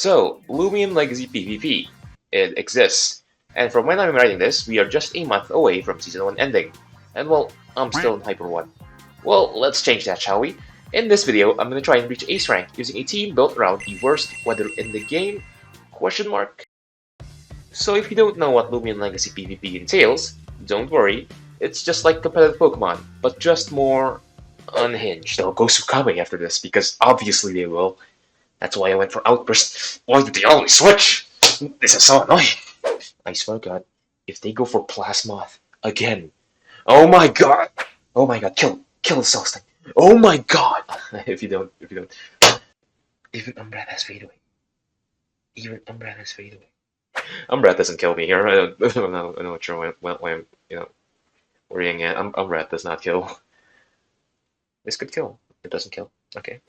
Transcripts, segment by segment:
So, Loomian Legacy PvP. It exists. And from when I'm writing this, we are just a month away from Season 1 ending. And well, I'm still in Hyper 1. Well, let's change that, shall we? In this video, I'm going to try and reach Ace rank using a team built around the worst weather in the game? Question mark. So if you don't know what Loomian Legacy PvP entails, don't worry, it's just like competitive Pokemon, but just more unhinged. They'll go Sukame after this, because obviously they will. That's why I went for Outburst. Why do they always switch? This is so annoying. I swear to God, if they go for Plasmoth again, oh my God, kill the Celestine. Oh my God, if you don't, even Umbreath has fade away. Umbreath doesn't kill me here. I'm not sure why I'm, worrying it. Umbreath does not kill. This could kill. It doesn't kill. Okay.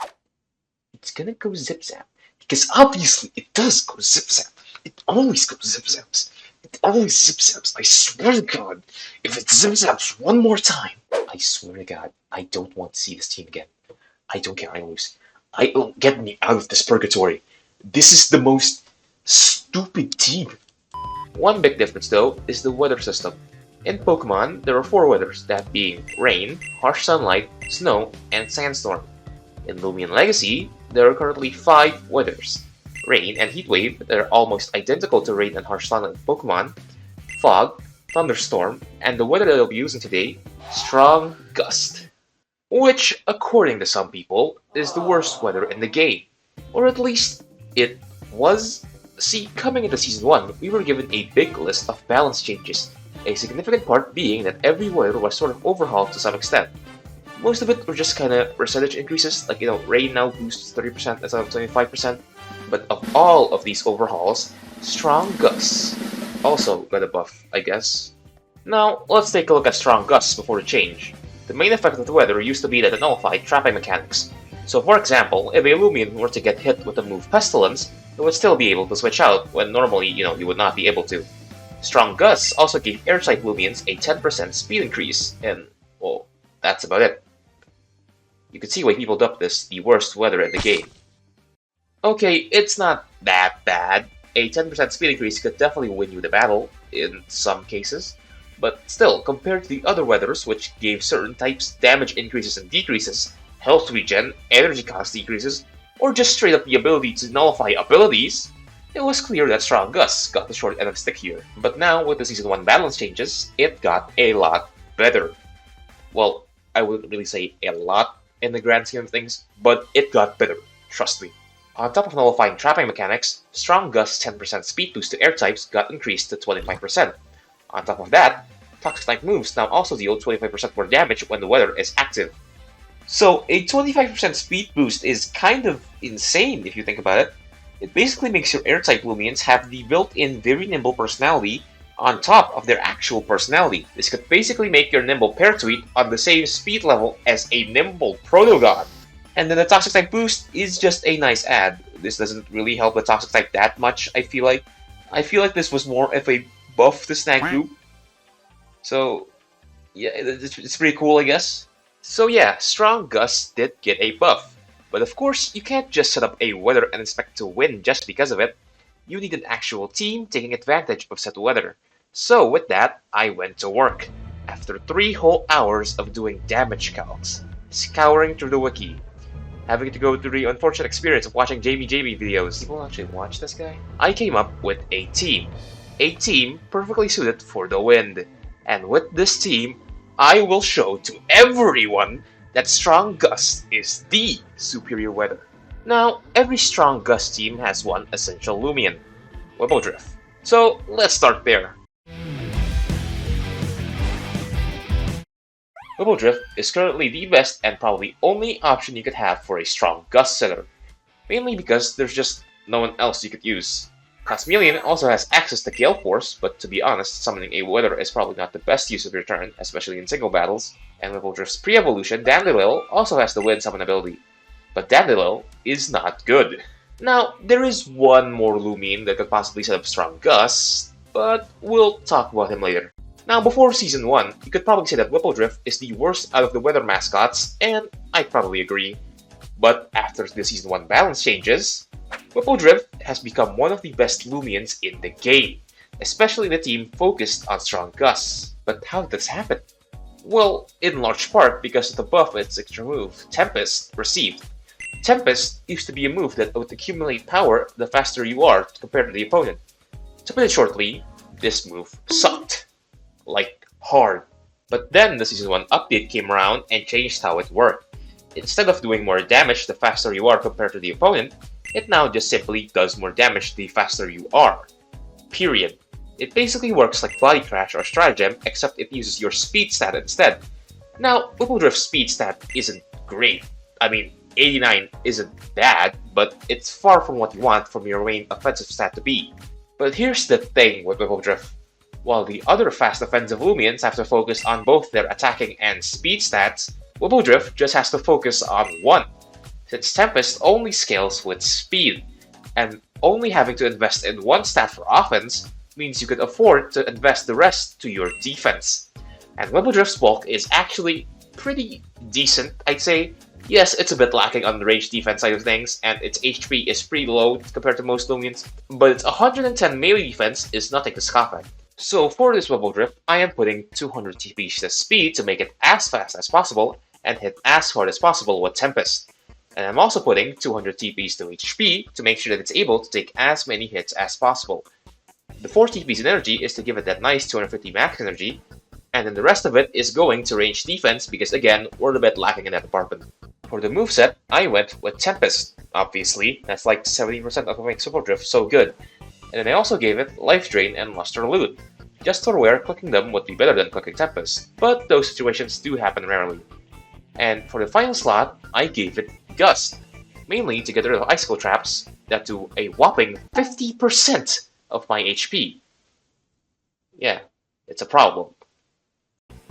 It's gonna go Zip Zap. Because obviously it does go Zip Zap. It always goes Zip Zaps. It always Zip Zaps. I swear to God, if it Zip Zaps one more time, I swear to God, I don't want to see this team again. I don't care, I lose. Get me out of this purgatory. This is the most stupid team. One big difference though is the weather system. In Pokemon, there are 4 weathers, that being rain, harsh sunlight, snow, and sandstorm. In Loomian Legacy, there are currently 5 weathers. Rain and Heatwave, that are almost identical to rain and harsh sunlight Pokemon, Fog, Thunderstorm, and the weather that I'll be using today, Strong Gust. Which, according to some people, is the worst weather in the game. Or at least, it was. See, coming into Season 1, we were given a big list of balance changes, a significant part being that every weather was sort of overhauled to some extent. Most of it were just kinda percentage increases, like rain now boosts 30% instead of 25%, but of all of these overhauls, Strong Gusts also got a buff, I guess. Now, let's take a look at Strong Gusts before the change. The main effect of the weather used to be that it nullified trapping mechanics. So for example, if a Loomian were to get hit with the move Pestilence, it would still be able to switch out when normally, you would not be able to. Strong Gusts also gave air-type Loomians a 10% speed increase, and, well, that's about it. You can see why people dubbed this the worst weather in the game. Okay, it's not that bad. A 10% speed increase could definitely win you the battle, in some cases. But still, compared to the other weathers, which gave certain types damage increases and decreases, health regen, energy cost decreases, or just straight up the ability to nullify abilities, it was clear that Strong Gusts got the short end of the stick here. But now, with the Season 1 balance changes, it got a lot better. Well, I wouldn't really say a lot in the grand scheme of things, but it got better, trust me. On top of nullifying trapping mechanics, Strong Gust's 10% speed boost to air types got increased to 25%. On top of that, Toxic-type moves now also deal 25% more damage when the weather is active. So a 25% speed boost is kind of insane if you think about it. It basically makes your air-type Loomians have the built-in very nimble personality on top of their actual personality. This could basically make your nimble Paratuit on the same speed level as a nimble Proto-God. And then the Toxic-type boost is just a nice add. This doesn't really help the Toxic-type that much, I feel like. I feel like this was more of a buff to Snagoo. So, yeah, it's pretty cool, I guess. So yeah, Strong Gust did get a buff. But of course, you can't just set up a weather and expect to win just because of it. You need an actual team taking advantage of said weather. So with that, I went to work. After 3 whole hours of doing damage calcs, scouring through the wiki, having to go through the unfortunate experience of watching JB videos. People actually watch this guy? I came up with a team. A team perfectly suited for the wind. And with this team, I will show to everyone that Strong Gust is the superior weather. Now, every Strong Gust team has one essential Loomian, Whippledrift. So, let's start there. Whippledrift is currently the best and probably only option you could have for a Strong Gust setter, mainly because there's just no one else you could use. Cosmeleon also has access to Gale Force, but to be honest, summoning a weather is probably not the best use of your turn, especially in single battles. And Whippledrift's pre-evolution, Dandelion, also has the wind summon ability, but Dandelion is not good. Now, there is one more Loomian that could possibly set up Strong Gust, but we'll talk about him later. Now, before Season 1, you could probably say that Whippledrift is the worst out of the weather mascots, and I'd probably agree. But after the Season 1 balance changes, Whipple Drift has become one of the best Loomians in the game, especially in a team focused on strong gusts. But how did this happen? Well, in large part because of the buff its signature move, Tempest, received. Tempest used to be a move that would accumulate power the faster you are compared to the opponent. To put it shortly, this move sucked. Like, hard. But then the Season 1 update came around and changed how it worked. Instead of doing more damage the faster you are compared to the opponent, it now just simply does more damage the faster you are. Period. It basically works like Body Crash or Stratagem, except it uses your speed stat instead. Now, Whipple Drift's speed stat isn't great. I mean, 89 isn't bad, but it's far from what you want from your main offensive stat to be. But here's the thing with Whipple Drift. While the other fast offensive Loomians have to focus on both their attacking and speed stats, Whipple Drift just has to focus on one, since Tempest only scales with speed, and only having to invest in one stat for offense means you can afford to invest the rest to your defense. And Whipple Drift's bulk is actually pretty decent, I'd say. Yes, it's a bit lacking on the range defense side of things, and its HP is pretty low compared to most Loomians, but its 110 melee defense is nothing to scoff at. So for this Whipple Drift, I am putting 200 TP to speed to make it as fast as possible, and hit as hard as possible with Tempest. And I'm also putting 200 TPs to HP to make sure that it's able to take as many hits as possible. The 4 TPs in energy is to give it that nice 250 max energy, and then the rest of it is going to range defense because again, we're a bit lacking in that department. For the moveset, I went with Tempest. Obviously, that's like 70% of what makes Whipple Drift so good. And then I also gave it Life Drain and Luster Loot, just for where clicking them would be better than clicking Tempest, but those situations do happen rarely. And for the final slot, I gave it Gust, mainly to get rid of Icicle Traps that do a whopping 50% of my HP. Yeah, it's a problem.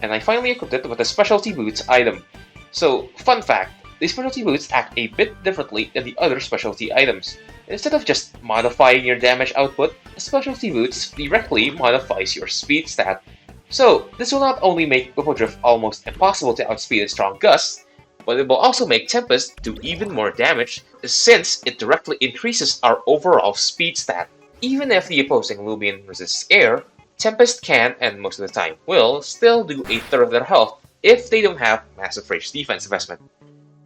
And I finally equipped it with a Specialty Boots item. So, fun fact, these Specialty Boots act a bit differently than the other Specialty items. Instead of just modifying your damage output, Specialty Boots directly modifies your speed stat. So, this will not only make Whipple Drift almost impossible to outspeed in Strong Gust, but it will also make Tempest do even more damage since it directly increases our overall speed stat. Even if the opposing Loomian resists air, Tempest can, and most of the time will, still do a third of their health if they don't have massive range defense investment.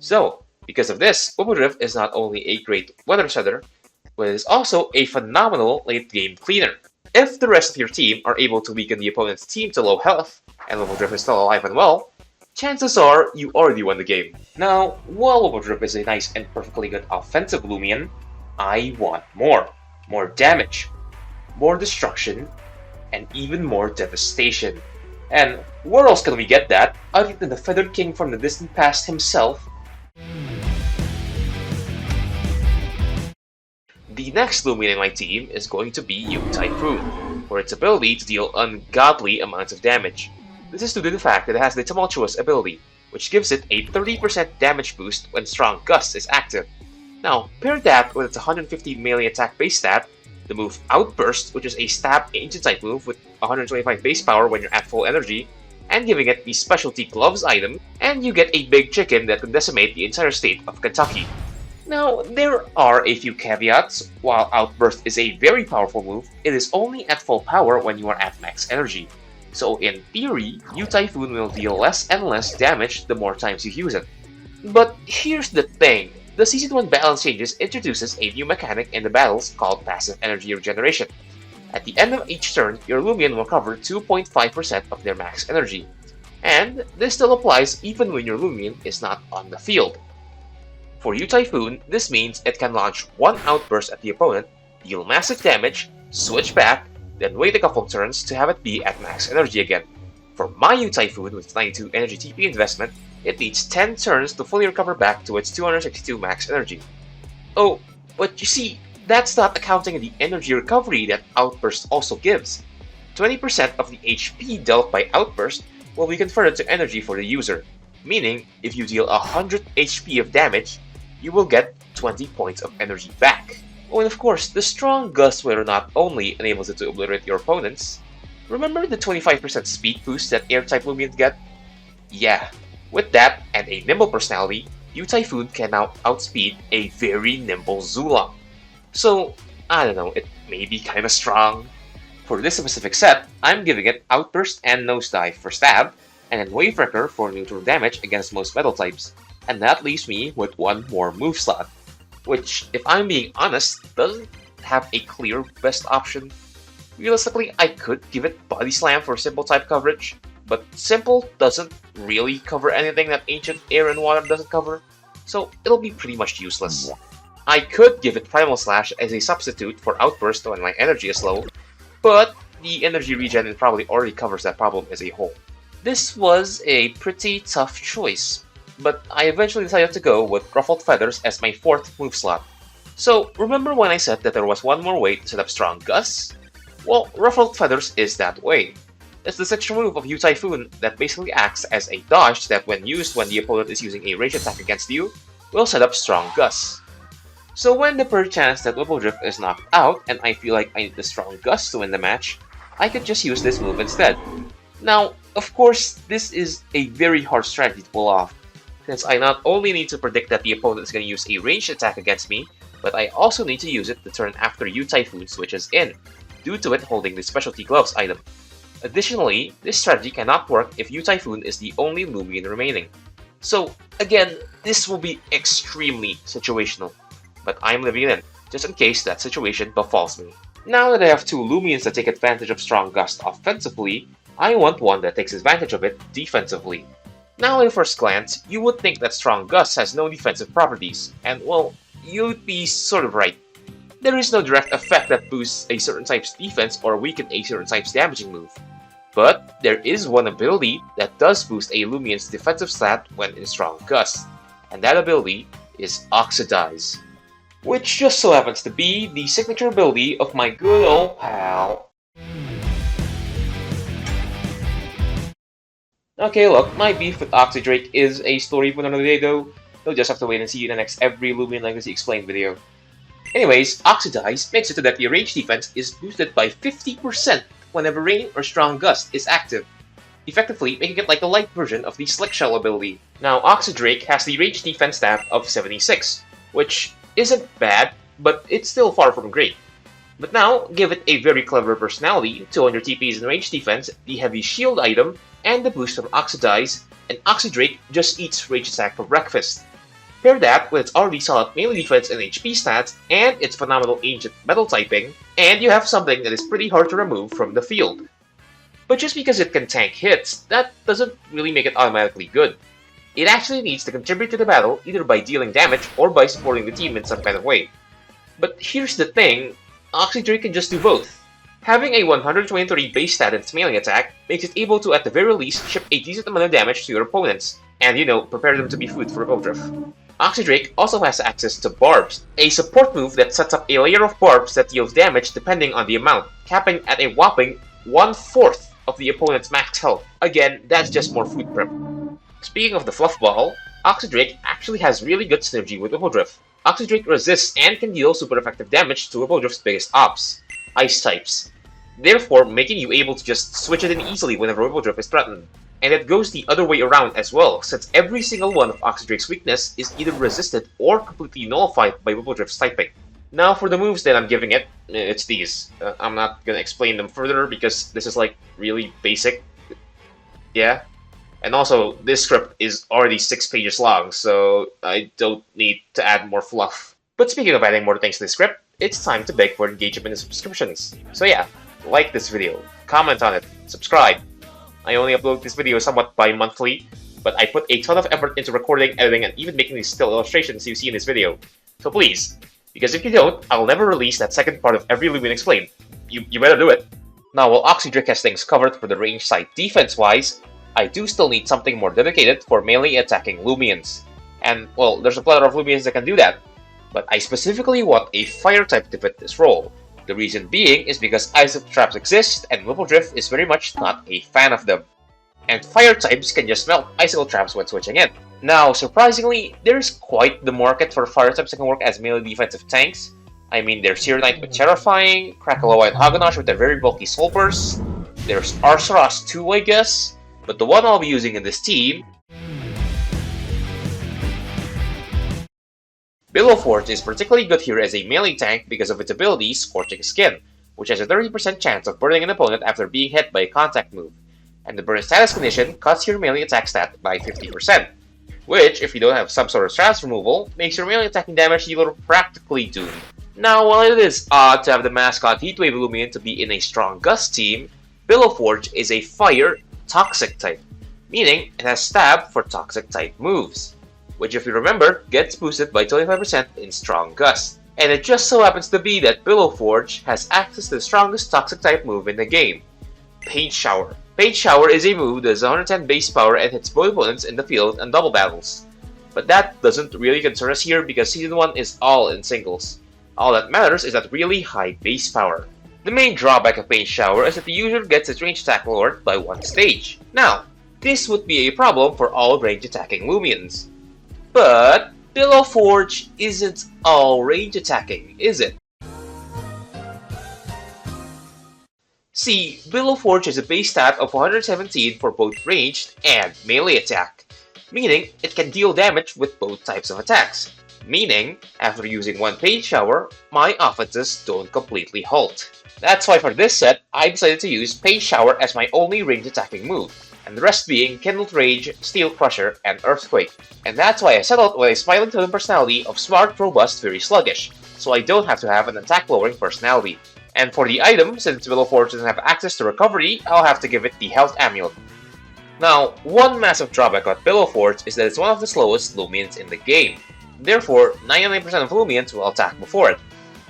So, because of this, Whipple Drift is not only a great weather setter, but it is also a phenomenal late game cleaner. If the rest of your team are able to weaken the opponent's team to low health, and Whipple Drift is still alive and well, chances are you already won the game. Now, while Whipple Drift is a nice and perfectly good offensive Loomian, I want more. More damage, more destruction, and even more devastation. And where else can we get that other than the Feathered King from the distant past himself? The next Loomian in my team is going to be Yu Typhoon, for its ability to deal ungodly amounts of damage. This is due to the fact that it has the Tumultuous ability, which gives it a 30% damage boost when Strong Gust is active. Now, pair that with its 150 melee attack base stat, the move Outburst, which is a stab ancient type move with 125 base power when you're at full energy, and giving it the Specialty Gloves item, and you get a big chicken that can decimate the entire state of Kentucky. Now, there are a few caveats. While Outburst is a very powerful move, it is only at full power when you are at max energy. So in theory, Yu Typhoon will deal less and less damage the more times you use it. But here's the thing, the Season 1 balance changes introduces a new mechanic in the battles called Passive Energy Regeneration. At the end of each turn, your Loomian will cover 2.5% of their max energy. And this still applies even when your Loomian is not on the field. For Yu Typhoon, this means it can launch one outburst at the opponent, deal massive damage, switch back, then wait a couple turns to have it be at max energy again. For my Yu Typhoon with 92 energy TP investment, it needs 10 turns to fully recover back to its 262 max energy. Oh, but you see, that's not accounting the energy recovery that Outburst also gives. 20% of the HP dealt by Outburst will be converted to energy for the user, meaning if you deal 100 HP of damage, you will get 20 points of energy back. Oh, and of course, the Strong Gust Weather not only enables it to obliterate your opponents. Remember the 25% speed boost that Air-type Loomians get? Yeah, with that and a nimble personality, Yu Typhoon can now outspeed a very nimble Zulong. So, I don't know, it may be kinda strong. For this specific set, I'm giving it Outburst and Nosedive for stab, and then Wavebreaker for neutral damage against most metal types. And that leaves me with one more move slot, which, if I'm being honest, doesn't have a clear best option. Realistically, I could give it Body Slam for simple type coverage, but simple doesn't really cover anything that ancient air and water doesn't cover, so it'll be pretty much useless. I could give it Primal Slash as a substitute for Outburst when my energy is low, but the energy regen probably already covers that problem as a whole. This was a pretty tough choice, but I eventually decided to go with Ruffled Feathers as my fourth move slot. So remember when I said that there was one more way to set up Strong Gusts? Well, Ruffled Feathers is that way. It's the signature move of U-Typhoon that basically acts as a dodge that when used when the opponent is using a ranged attack against you, will set up Strong Gusts. So when the perchance that Whipple-Drift is knocked out and I feel like I need the Strong Gust to win the match, I could just use this move instead. Now, of course, this is a very hard strategy to pull off, since I not only need to predict that the opponent is going to use a ranged attack against me, but I also need to use it the turn after U-Typhoon switches in, due to it holding the Specialty Gloves item. Additionally, this strategy cannot work if U-Typhoon is the only Loomian remaining. So, again, this will be extremely situational, but I'm living it in, just in case that situation befalls me. Now that I have two Loomians that take advantage of Strong Gust offensively, I want one that takes advantage of it defensively. Now at first glance, you would think that Strong Gust has no defensive properties, and well, you'd be sort of right. There is no direct effect that boosts a certain type's defense or weakens a certain type's damaging move. But there is one ability that does boost a Loomian's defensive stat when in Strong Gust, and that ability is Oxidize, which just so happens to be the signature ability of my good old pal. Okay, look, my beef with Oxydrake is a story for another day though. You'll just have to wait and see in the next every Loomian Legacy Explained video. Anyways, Oxidize makes it so that your range defense is boosted by 50% whenever Rain or Strong Gust is active, effectively making it like a light version of the Slick Shell ability. Now, Oxydrake has the range defense stat of 76, which isn't bad, but it's still far from great. But now, give it a very clever personality, 200 TPs in range defense, the heavy shield item, and the boost from Oxidize, and Oxydrake just eats range attack for breakfast. Pair that with its already solid melee defense and HP stats, and its phenomenal ancient metal typing, and you have something that is pretty hard to remove from the field. But just because it can tank hits, that doesn't really make it automatically good. It actually needs to contribute to the battle either by dealing damage or by supporting the team in some kind of way. But here's the thing, Oxydrake can just do both. Having a 123 base stat in its melee attack makes it able to at the very least ship a decent amount of damage to your opponents, and prepare them to be food for Whipple-Drift. Oxydrake also has access to Barbs, a support move that sets up a layer of barbs that deals damage depending on the amount, capping at a whopping 1/4 of the opponent's max health. Again, that's just more food prep. Speaking of the Fluff Ball, Oxydrake actually has really good synergy with Whipple-Drift. Oxydrake resists and can deal super effective damage to Whipple-Drift's biggest ops, Ice types, therefore making you able to just switch it in easily whenever Whipple-Drift is threatened. And it goes the other way around as well, since every single one of Oxydrake's weakness is either resisted or completely nullified by Whipple-Drift's typing. Now for the moves that I'm giving it, it's these. I'm not gonna explain them further because this is like really basic. Yeah. And also, this script is already 6 pages long, so I don't need to add more fluff. But speaking of adding more things to the script, it's time to beg for engagement and subscriptions. So yeah, like this video, comment on it, subscribe. I only upload this video somewhat bi-monthly, but I put a ton of effort into recording, editing, and even making these still illustrations you see in this video. So please, because if you don't, I'll never release that second part of every Loomian Explained. You better do it. Now, while Oxydrake has things covered for the range side defense-wise, I do still need something more dedicated for melee attacking Loomians. And, well, there's a plethora of Loomians that can do that, but I specifically want a fire type to fit this role. The reason being is because Icicle Traps exist, and Whipple-Drift is very much not a fan of them. And fire types can just melt Icicle Traps when switching in. Now, surprisingly, there's quite the market for fire types that can work as melee defensive tanks. I mean, there's Serenite with Terrifying, Krakaloa and Haganash with their very bulky Soul Burst, there's Arceros too, I guess, but the one I'll be using in this team Billowforge is particularly good here as a melee tank because of its ability Scorching Skin, which has a 30% chance of burning an opponent after being hit by a contact move, and the burn status condition cuts your melee attack stat by 50%, which, if you don't have some sort of status removal, makes your melee attacking damage dealer practically doomed. Now, while it is odd to have the mascot Heatwave Loomian to be in a strong Gust team, Billowforge is a Fire Toxic type, meaning it has Stab for Toxic type moves, which, if you remember, gets boosted by 25% in Strong Gust. And it just so happens to be that Billowforge has access to the strongest Toxic type move in the game, Paint Shower. Paint Shower is a move that has 110 base power and hits both opponents in the field and double battles. But that doesn't really concern us here because Season 1 is all in singles. All that matters is that really high base power. The main drawback of Paint Shower is that the user gets its range attack lowered by one stage. Now, this would be a problem for all range attacking Loomians. But Billowforge isn't all range attacking, is it? See, Billowforge has a base stat of 117 for both ranged and melee attack, meaning it can deal damage with both types of attacks. Meaning, after using one Paint Shower, my offenses don't completely halt. That's why for this set, I decided to use Paint Shower as my only range attacking move, and the rest being Kindled Rage, Steel Crusher, and Earthquake. And that's why I settled with a Smiling Totem personality of Smart, Robust, Very Sluggish, so I don't have to have an attack lowering personality. And for the item, since Billowforge doesn't have access to recovery, I'll have to give it the Health Amulet. Now, one massive drawback about Billowforge is that it's one of the slowest Loomians in the game. Therefore, 99% of Loomians will attack before it.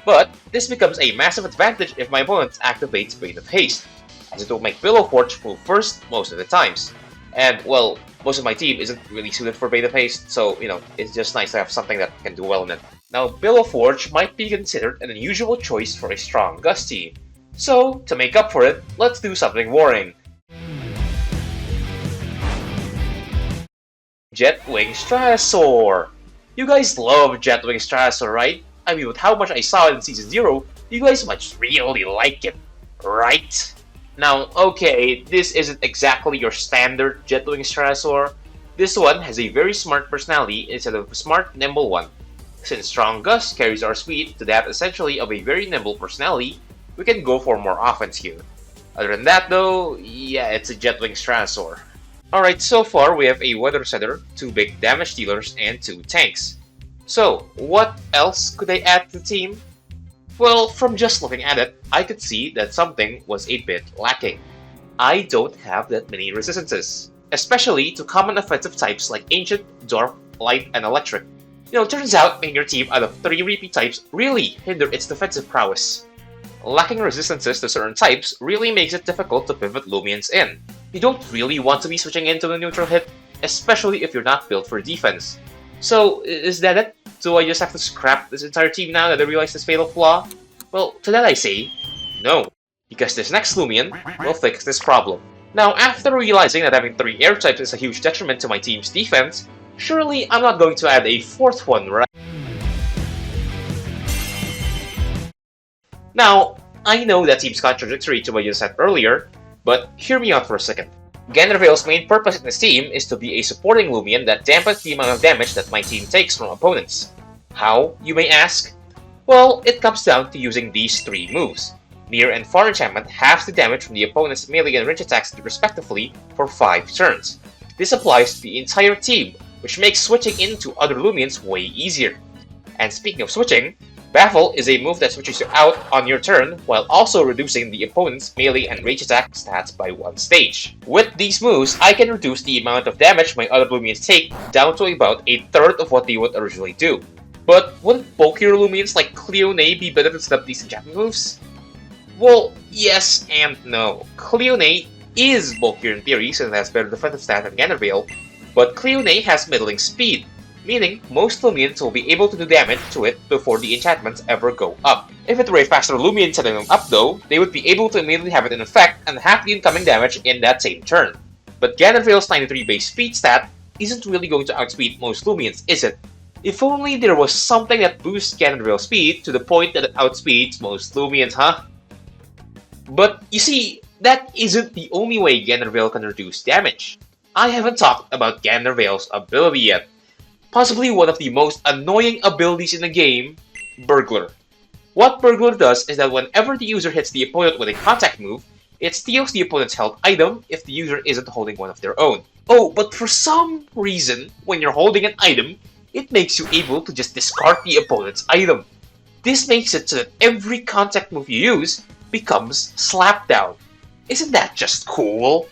But this becomes a massive advantage if my opponent activates Bane of Haste, as it will make Billowforge move first most of the times. And, well, most of my team isn't really suited for Bane of Haste, so, it's just nice to have something that can do well in it. Now, Billowforge might be considered an unusual choice for a strong Gust team. So, to make up for it, let's do something boring. Jetwing Stratosaur! You guys love Jetwing Stratosaur, right? I mean, with how much I saw it in Season 0, you guys must really like it, right? Now, okay, this isn't exactly your standard Jetwing Stratosaur. This one has a very smart personality instead of a smart, nimble one. Since Strong Gust carries our speed to that essentially of a very nimble personality, we can go for more offense here. Other than that though, yeah, it's a Jetwing Stratosaur. Alright, so far we have a Weather Setter, 2 big damage dealers, and 2 tanks. So, what else could I add to the team? Well, from just looking at it, I could see that something was a bit lacking. I don't have that many resistances, especially to common offensive types like Ancient, Dark, Light, and Electric. Turns out making your team out of 3 repeat types really hinder its defensive prowess. Lacking resistances to certain types really makes it difficult to pivot Loomians in. You don't really want to be switching into the neutral hit, especially if you're not built for defense. So, is that it? Do I just have to scrap this entire team now that I realize this fatal flaw? Well, to that I say, no. Because this next Loomian will fix this problem. Now, after realizing that having 3 air types is a huge detriment to my team's defense, surely I'm not going to add a 4th one, right? Now, I know that seems contradictory to what you said earlier, but hear me out for a second. Gandervale's main purpose in this team is to be a supporting Loomian that dampens the amount of damage that my team takes from opponents. How, you may ask? Well, it comes down to using these 3 moves. Near and Far Enchantment halves the damage from the opponent's melee and range attacks respectively for 5 turns. This applies to the entire team, which makes switching into other Loomians way easier. And speaking of switching, Baffle is a move that switches you out on your turn while also reducing the opponent's melee and range attack stats by 1 stage. With these moves, I can reduce the amount of damage my other Loomians take down to about a third of what they would originally do. But wouldn't bulkier Loomians like Cleone be better to set up these enchantment moves? Well, yes and no. Cleone is bulkier in theory since it has better defensive stat than Gandervale, but Cleone has middling speed, meaning most Loomians will be able to do damage to it before the enchantments ever go up. If it were a faster Loomian setting them up though, they would be able to immediately have it in effect and half the incoming damage in that same turn. But Gandervale's 93 base speed stat isn't really going to outspeed most Loomians, is it? If only there was something that boosts Gandervale's speed to the point that it outspeeds most Loomians, huh? But you see, that isn't the only way Gandervale can reduce damage. I haven't talked about Gandervale's ability yet. possibly one of the most annoying abilities in the game, Burglar. What Burglar does is that whenever the user hits the opponent with a contact move, it steals the opponent's held item if the user isn't holding one of their own. Oh, but for some reason, when you're holding an item, it makes you able to just discard the opponent's item. This makes it so that every contact move you use becomes slapdown. Isn't that just cool?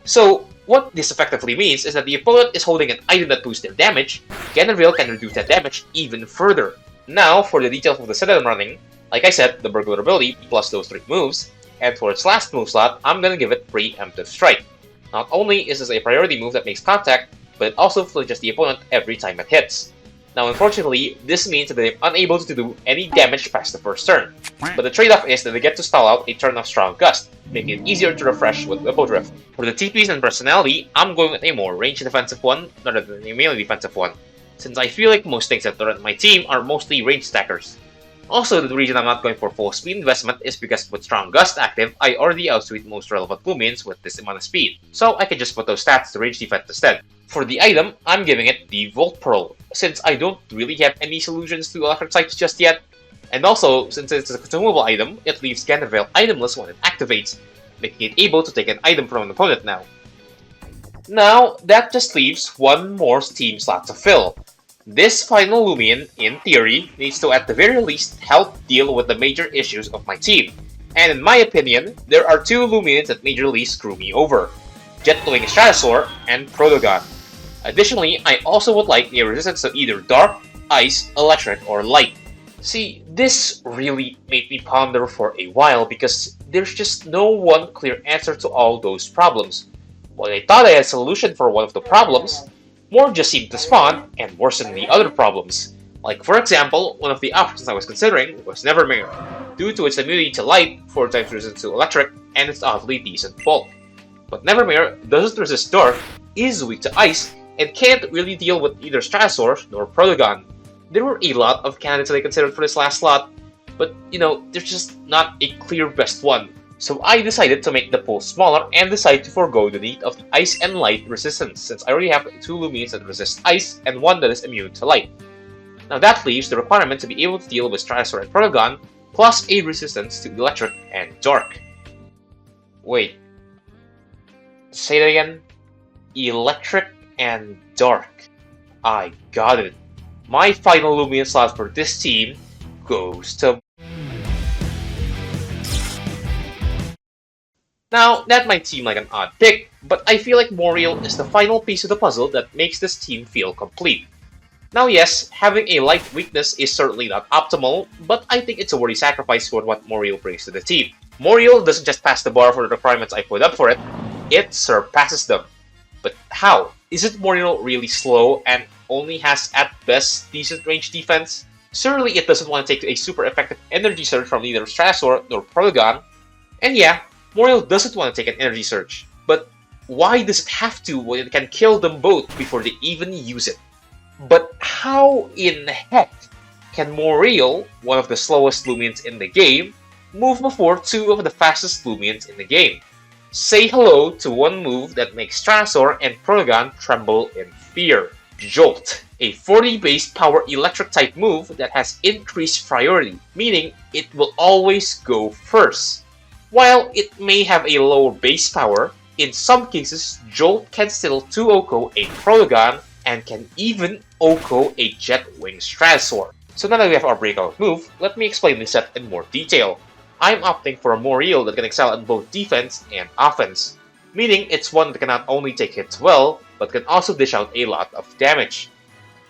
So, what this effectively means is that the opponent is holding an item that boosts their damage, Ganonville can reduce that damage even further. Now, for the details of the set I'm running, like I said, the Burglar ability plus those 3 moves, and for its last move slot, I'm gonna give it Preemptive Strike. Not only is this a priority move that makes contact, but it also flinches the opponent every time it hits. Now unfortunately, this means that they're unable to do any damage past the first turn, but the trade-off is that they get to stall out a turn of Strong Gust, making it easier to refresh with Whipple Drift. For the TPs and personality, I'm going with a more ranged defensive one rather than a melee defensive one, since I feel like most things that threaten my team are mostly range stackers. Also, the reason I'm not going for full speed investment is because with Strong Gust active, I already outspeed most relevant Loomians with this amount of speed, so I can just put those stats to range defense instead. For the item, I'm giving it the Volt Pearl, since I don't really have any solutions to electric types just yet, and also, since it's a consumable item, it leaves Ganonville itemless when it activates, making it able to take an item from an opponent now. Now, that just leaves one more team slot to fill. This final Loomian, in theory, needs to at the very least help deal with the major issues of my team. And in my opinion, there are 2 Loomians that majorly screw me over: Jetwing Stratosaur and Protogon. Additionally, I also would like a resistance to either Dark, Ice, Electric, or Light. See, this really made me ponder for a while because there's just no one clear answer to all those problems. While I thought I had a solution for one of the problems, more just seemed to spawn and worsen the other problems. Like for example, one of the options I was considering was Nevermere, due to its immunity to light, 4 times resistant to electric, and its awfully decent bulk. But Nevermere doesn't resist dark, is weak to ice, and can't really deal with either Stratosaur nor Protogon. There were a lot of candidates that I considered for this last slot, but there's just not a clear best one. So I decided to make the pool smaller and decide to forego the need of the ice and light resistance, since I already have 2 Loomians that resist ice and 1 that is immune to light. Now that leaves the requirement to be able to deal with Stratosaur and Protogon, plus a resistance to electric and dark. Wait. Say that again? Electric and dark. I got it. My final Loomian slot for this team goes to... Now, that might seem like an odd pick, but I feel like Moriel is the final piece of the puzzle that makes this team feel complete. Now yes, having a light weakness is certainly not optimal, but I think it's a worthy sacrifice for what Moriel brings to the team. Moriel doesn't just pass the bar for the requirements I put up for it, it surpasses them. But how? Isn't Moriel really slow and only has at best decent range defense? Surely it doesn't want to take a super effective energy surge from either Stratosaur nor Protogon. And yeah, Moriel doesn't want to take an energy surge, but why does it have to when it can kill them both before they even use it? But how in heck can Moriel, one of the slowest Loomians in the game, move before 2 of the fastest Loomians in the game? Say hello to one move that makes Stratosaur and Protogon tremble in fear. Jolt, a 40 base power electric type move that has increased priority, meaning it will always go first. While it may have a lower base power, in some cases Jolt can still 2-OHKO a Protogon and can even OHKO a Jetwing Stratosaur. So now that we have our breakout move, let me explain this set in more detail. I'm opting for a Moriel that can excel in both defense and offense, meaning it's one that can not only take hits well, but can also dish out a lot of damage.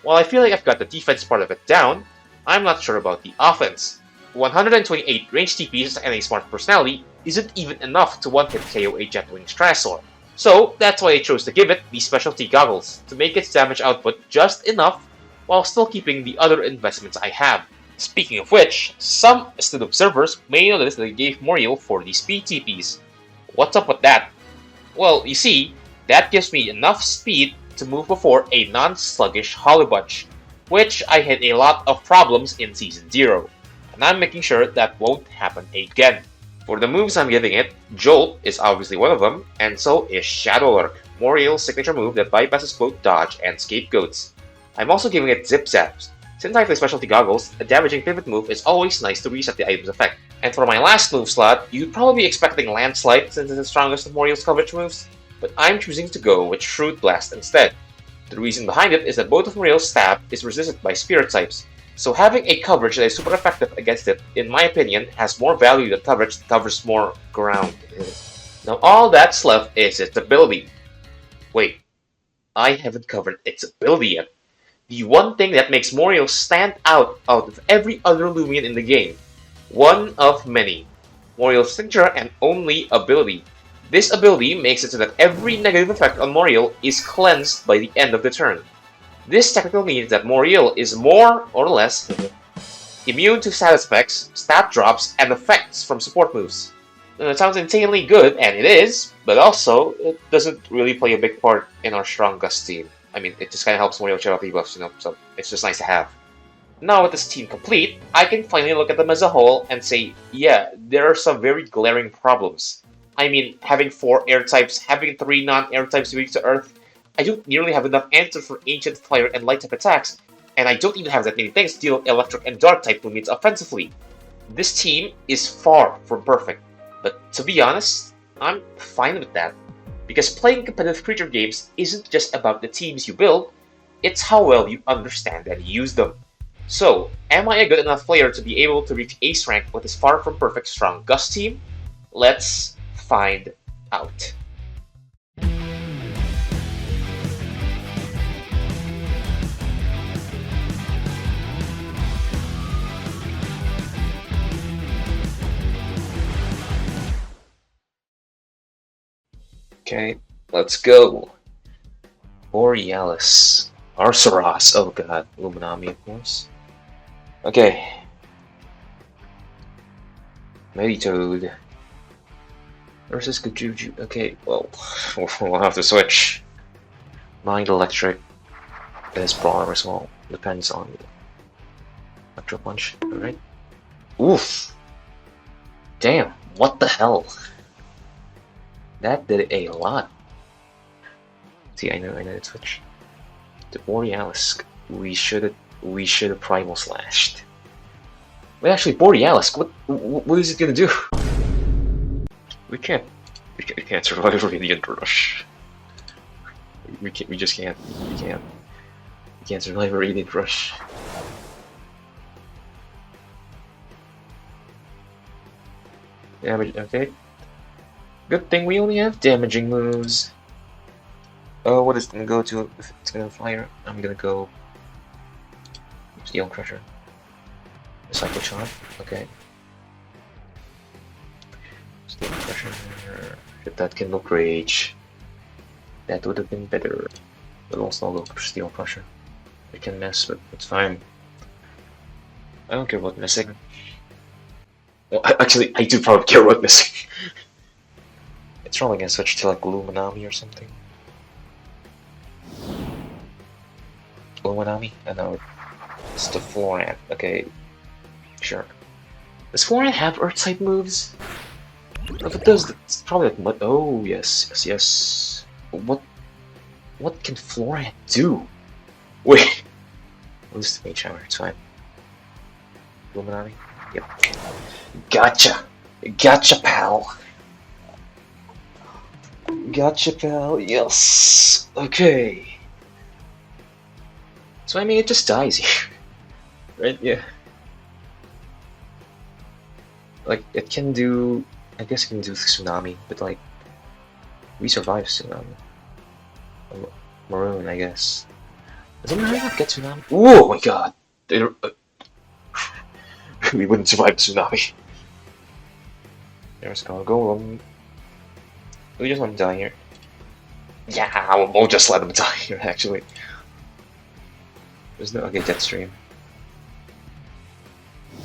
While I feel like I've got the defense part of it down, I'm not sure about the offense. 128 range TPs and a smart personality isn't even enough to one-hit KO a Jetwing Stratosaur. So that's why I chose to give it the specialty goggles, to make its damage output just enough while still keeping the other investments I have. Speaking of which, some astute observers may notice that I gave Moriel 40 speed TPs. What's up with that? Well, you see, that gives me enough speed to move before a non-sluggish Hollybunch, which I had a lot of problems in Season 0, and I'm making sure that won't happen again. For the moves I'm giving it, Jolt is obviously one of them, and so is Shadow Lurk, Moriel's signature move that bypasses both dodge and scapegoats. I'm also giving it Zip Zaps. Since I play specialty goggles, a damaging pivot move is always nice to reset the item's effect. And for my last move slot, you'd probably be expecting Landslide since it's the strongest of Moriel's coverage moves, but I'm choosing to go with Shrewd Blast instead. The reason behind it is that both of Moriel's stab is resisted by Spirit types, so having a coverage that is super effective against it, in my opinion, has more value than coverage that covers more ground. Now all that's left is its ability. Wait, I haven't covered its ability yet. The one thing that makes Moriel stand out of every other Loomian in the game. One of many. Moriel's signature and only ability. This ability makes it so that every negative effect on Moriel is cleansed by the end of the turn. This technically means that Moriel is more or less immune to status effects, stat drops, and effects from support moves. It sounds insanely good, and it is, but also, it doesn't really play a big part in our strongest team. I mean, it just kind of helps Moriel check out debuffs, so it's just nice to have. Now with this team complete, I can finally look at them as a whole and say, yeah, there are some very glaring problems. I mean, having 4 air types, having 3 non-air types weak to Earth, I don't nearly have enough answers for Ancient, Fire, and Light type attacks, and I don't even have that many things to deal with Electric and Dark type Loomians offensively. This team is far from perfect, but to be honest, I'm fine with that. Because playing competitive creature games isn't just about the teams you build, it's how well you understand and use them. So, am I a good enough player to be able to reach Ace rank with this far from perfect strong Gus team? Let's find out. Okay, let's go. Borealis. Arceros. Oh god. Luminami, of course. Okay. Meditoad. Versus Gujuju. Okay, well, we'll have to switch. Mind Electric. Is Brawler as well. Depends on Electro Punch. Alright. Oof. Damn, what the hell? That did a lot. See, I know to switch. To Borealis. We should have Primal Slashed. Wait, actually, Borealis, what is it gonna do? We can't survive Radiant Rush. We just can't. We can't survive Radiant Rush. Damage. Okay. Good thing we only have damaging moves. Oh, what is it gonna go to? If it's gonna fire, I'm gonna go Steel Crusher. Psycho Charm. Okay. Steel Crusher. If that can look Rage, that would have been better. But also look Steel Crusher. It can miss, but it's fine. I don't care about missing. Well, actually, I do probably care about missing. It's probably gonna switch to like Luminami or something. Luminami? I know. It's the Florant. Okay. Sure. Does Florant have Earth type moves? If it does, it's probably like mud. Oh, yes. What can Florant do? Wait. Lose the Mage Hammer, it's fine. Luminami? Yep. Gotcha! Gotcha, pal! Gotcha, pal, yes! Okay. So, I mean, it just dies here. Right? Yeah. Like, it can do... I guess it can do Tsunami, but like... We survived Tsunami. Maroon, I guess. Does anyone not get Tsunami? Oh my god! We wouldn't survive Tsunami. There's gonna go. We just want to die here. Yeah, we'll just let them die here, actually. There's no... Okay, Jetstream.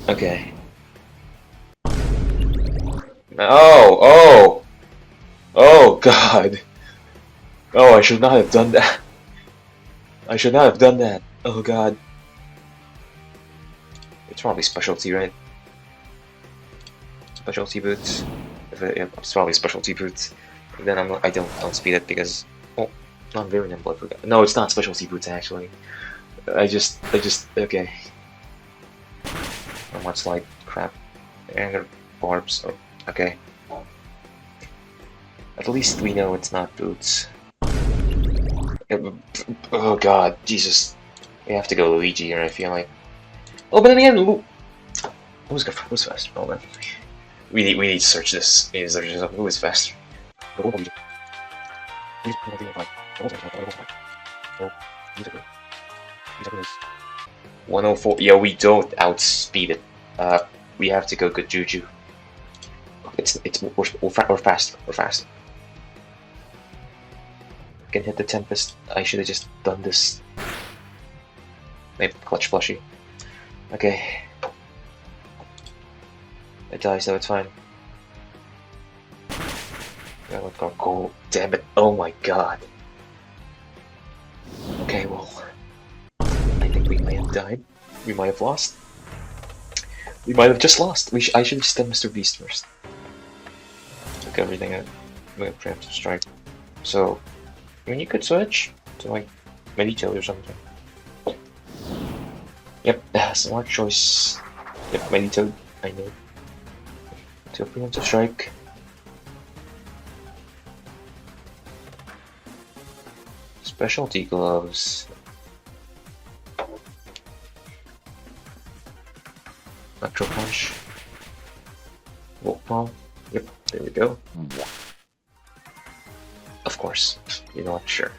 Okay. Oh god. Oh, I should not have done that. I should not have done that. Oh god. It's probably specialty, right? Specialty boots. Yeah, it's probably specialty boots. Then I don't speed it because, well, I'm very nimble. I forgot. No, it's not specialty boots actually. okay. How much like crap? Anger barbs. Oh, okay. At least we know it's not boots. Oh god, Jesus. We have to go Luigi here, I feel like. Oh, but then again, who's faster? Hold on. We need to search this. We need to search this up. Who is faster? 104. Yeah, we don't outspeed it. We have to go good juju. We're faster. We're faster. Can hit the Tempest. I should have just done this. Maybe clutch plushie. Okay. It dies, so it's fine. Go. Damn it. Oh my god. Okay, well. I think we might have died. We might have lost. We might have just lost. I should have just done Mr. Beast first. Took everything out. We have preemptive strike. So, I mean, you could switch to like Medito or something. Yep, smart choice. Yep, Medito. I know. To preemptive strike. Specialty gloves. Electro punch. Wolf palm. Yep, there we go. Of course. You know what? Sure.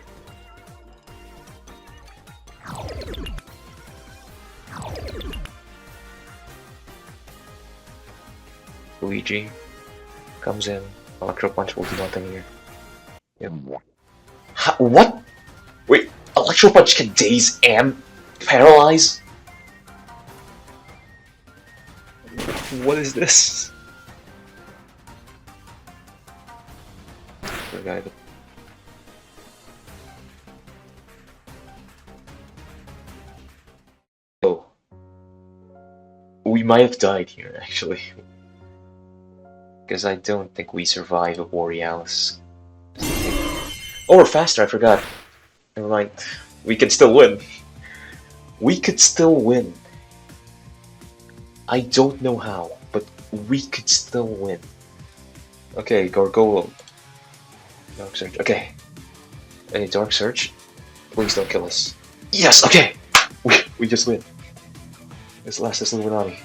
Luigi comes in. Electro punch will do nothing here. Yep. What? Wait, Electro punch can daze and paralyze? What is this? Forgot it. Oh. We might have died here, actually. Because I don't think we survive a Borealis. Oh, we're faster, I forgot. Never mind. We can still win. We could still win. I don't know how, but we could still win. Okay, Gargoyle. Dark Surge. Okay. Any Dark Surge? Please don't kill us. Yes, okay! We just win. This last is Illuminati.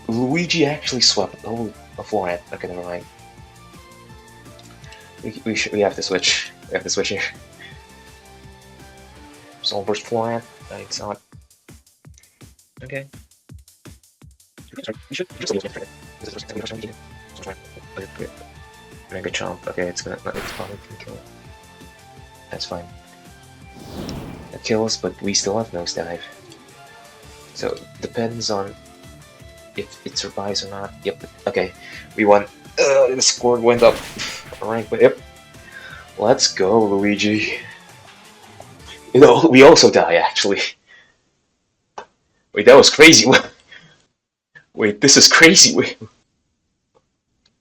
Luigi actually swept. Oh, a forehand. Okay, never mind. We have to switch. We have to switch here. Soul Burst forehand. It's not. Okay. We should still use it. Mega Chomp. Okay, it's probably gonna kill it. That's fine. It kills, but we still have Nosedive. So depends on if it survives or not. Yep. Okay, we won. The score went up. Rank, but yep. Let's go, Luigi. You know, we also die actually. Wait, that was crazy. Wait, this is crazy. Wait.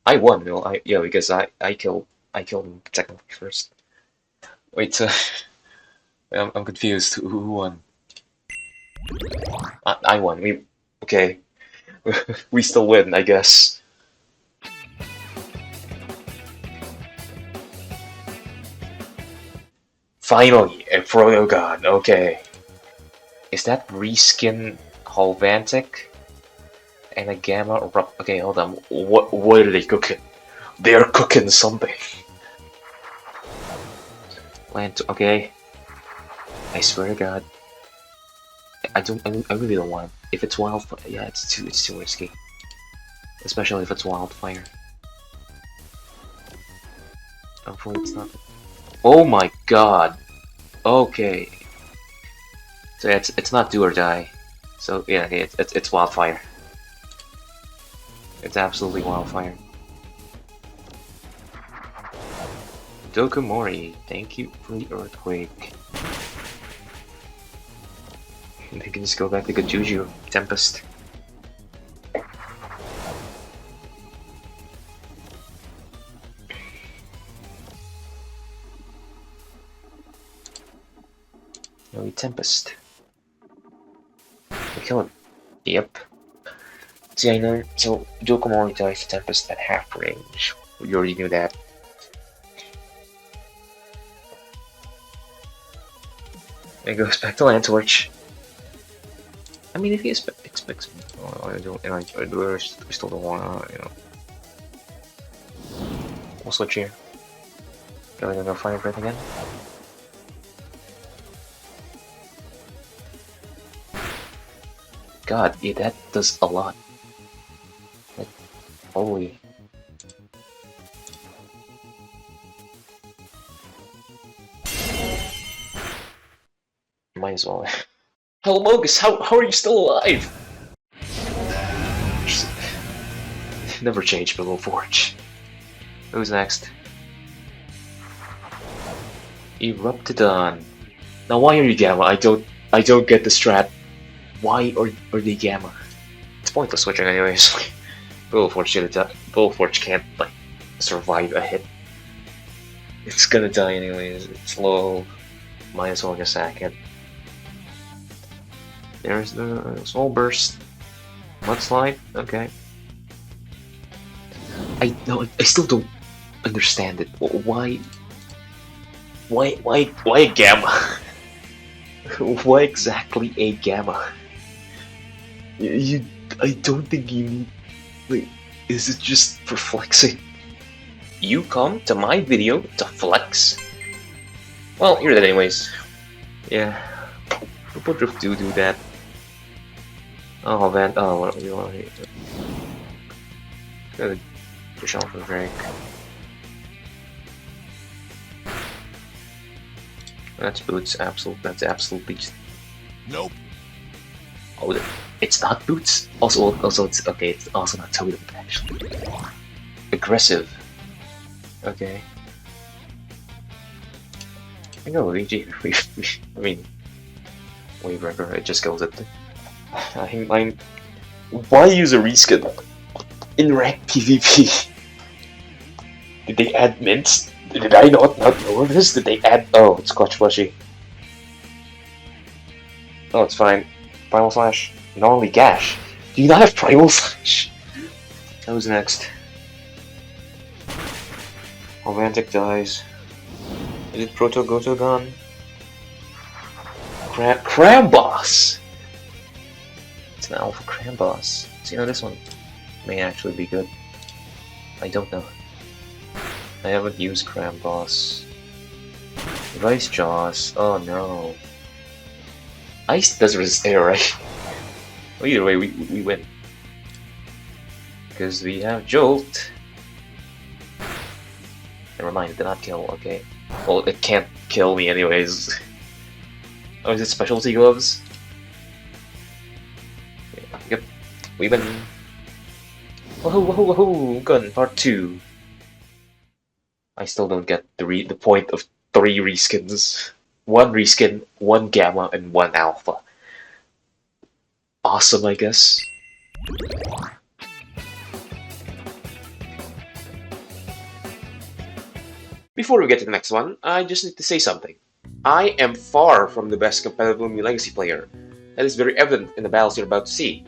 I won, no? Yeah, because I killed him technically first. Wait, I'm confused. Who won? I won. Okay. We still win, I guess. Finally, a Proto God. Okay. Is that reskin Holvantic? And a Gamma? Okay, hold on. What are they cooking? They're cooking something. Okay. I swear to God. I really don't want. If it's wildfire, yeah, it's too risky. Especially if it's wildfire. Hopefully it's not. Oh my God. Okay. So yeah, it's not do or die. So yeah, okay, it's wildfire. It's absolutely wildfire. Dokomori, thank you for the earthquake. They can just go back to good Juju. Tempest. No, Tempest. kill it. Yep. See, I know. So, Jokum only dies to Tempest at half range. You already knew that. It goes back to Land Torch. I mean, if he expects, I still don't wanna, you know. We'll switch here. Are we gonna go Fire Breath again? God, yeah, that does a lot. Like, holy. Might as well. Hello, Mogus, how are you still alive? Never change below Forge. Who's next? Eruptidon. Now why are you Gamma? I don't get the strat. Why are they Gamma? It's pointless switching anyways. Below Forge can't like survive a hit. It's gonna die anyways. It's low. Might as well just sack it. There's the Soul Burst. Mudslide? Okay. I still don't understand it. Why a Gamma? Why exactly a Gamma? I don't think you need. Like, is it just for flexing? You come to my video to flex? Well, you're dead anyways. Yeah. People do that. Oh man, oh, what do you want here? Gotta push on for Drake. That's boots, that's absolutely just... Nope. Oh, it's not boots? Also it's, okay, it's also not totem, actually. Aggressive. Okay. I know, I mean... Wavebreaker, it just kills it. Why use a reskin in ranked PvP? Did they add mints? Did I not know of this? Did they add? Oh, it's Clutch Plushy. Oh, it's fine. Primal Slash. Not only Gash. Do you not have Primal Slash? Who's next? Romantic dies. Is it Proto Gotogon? Cramboss! It's an Alpha Cramboss. So, you know, this one may actually be good. I don't know. I haven't used Cramboss. Vice Jaws. Oh no. Ice does resist air, right? Well, either way, we win. Because we have Jolt. Never mind, it did not kill, okay. Well, it can't kill me anyways. Oh, is it Specialty Gloves? Yep, we win. Woohoo, woohoo, woohoo! Gun part 2. I still don't get the point of 3 reskins. 1 reskin, 1 Gamma, and 1 Alpha. Awesome, I guess. Before we get to the next one, I just need to say something. I am far from the best competitive Loomian Legacy player. That is very evident in the battles you're about to see.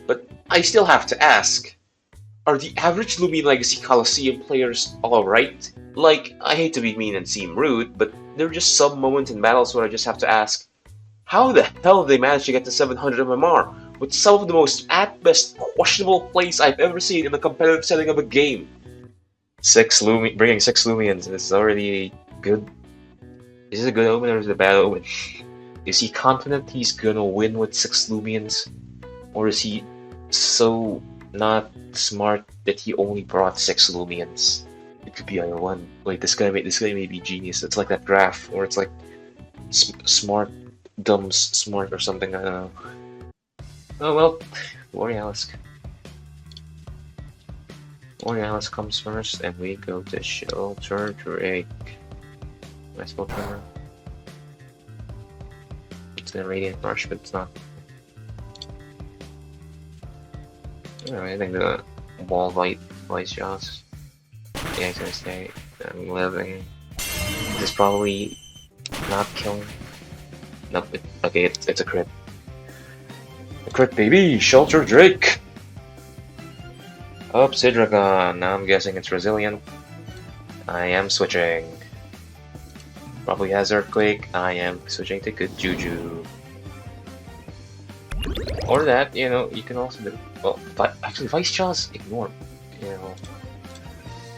But I still have to ask, are the average Loomian Legacy Coliseum players alright? Like, I hate to be mean and seem rude, but there are just some moments in battles where I just have to ask, how the hell did they manage to get to 700 MMR with some of the most, at best, questionable plays I've ever seen in the competitive setting of a game? Bringing 6 Loomians is already good. Is it a good omen or is it a bad omen? Is he confident he's gonna win with 6 Loomians? Or is he so not smart that he only brought 6 Loomians? It could be either one. Like, this guy may be genius. It's like that graph, or it's like smart, dumb, smart, or something. I don't know. Oh well, Borealis comes first, and we go to Shelter Drake. Nice filter. It's a Radiant Marsh, but it's not. I think the Wall Vice Jaws. Yeah, he's gonna stay. I'm living. This is probably not killing. Nope. Okay, it's a crit. Crit baby, shelter Drake. Obsidragon. Now I'm guessing it's resilient. I am switching. Probably has Earthquake. I am switching to Good Juju. Or that, you know, you can also do. Well, actually, Vice Jaws, ignore. You know.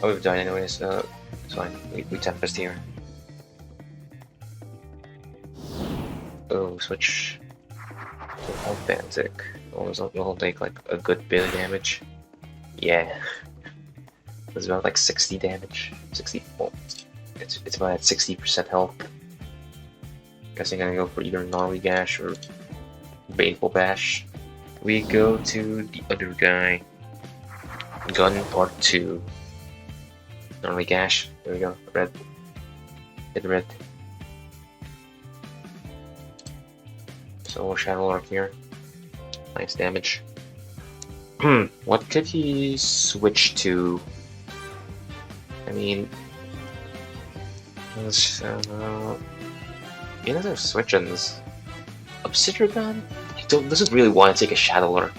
Oh, we've died anyways. It's fine. We Tempest here. Oh, switch. So Authentic. We'll take like a good bit of damage. Yeah. It's about like 60 damage. 60. Well, it's about at 60% health. Guessing I'm gonna go for either Gnarly Gash or Baneful Bash. We go to the other guy. Gun Part 2. Gnarly Gash. There we go. Red. Hit red. So Shadow Arc here. Nice damage. What could he switch to? I mean, he doesn't have switch-ins. Obsidragon doesn't really want to take a Shadow Arc.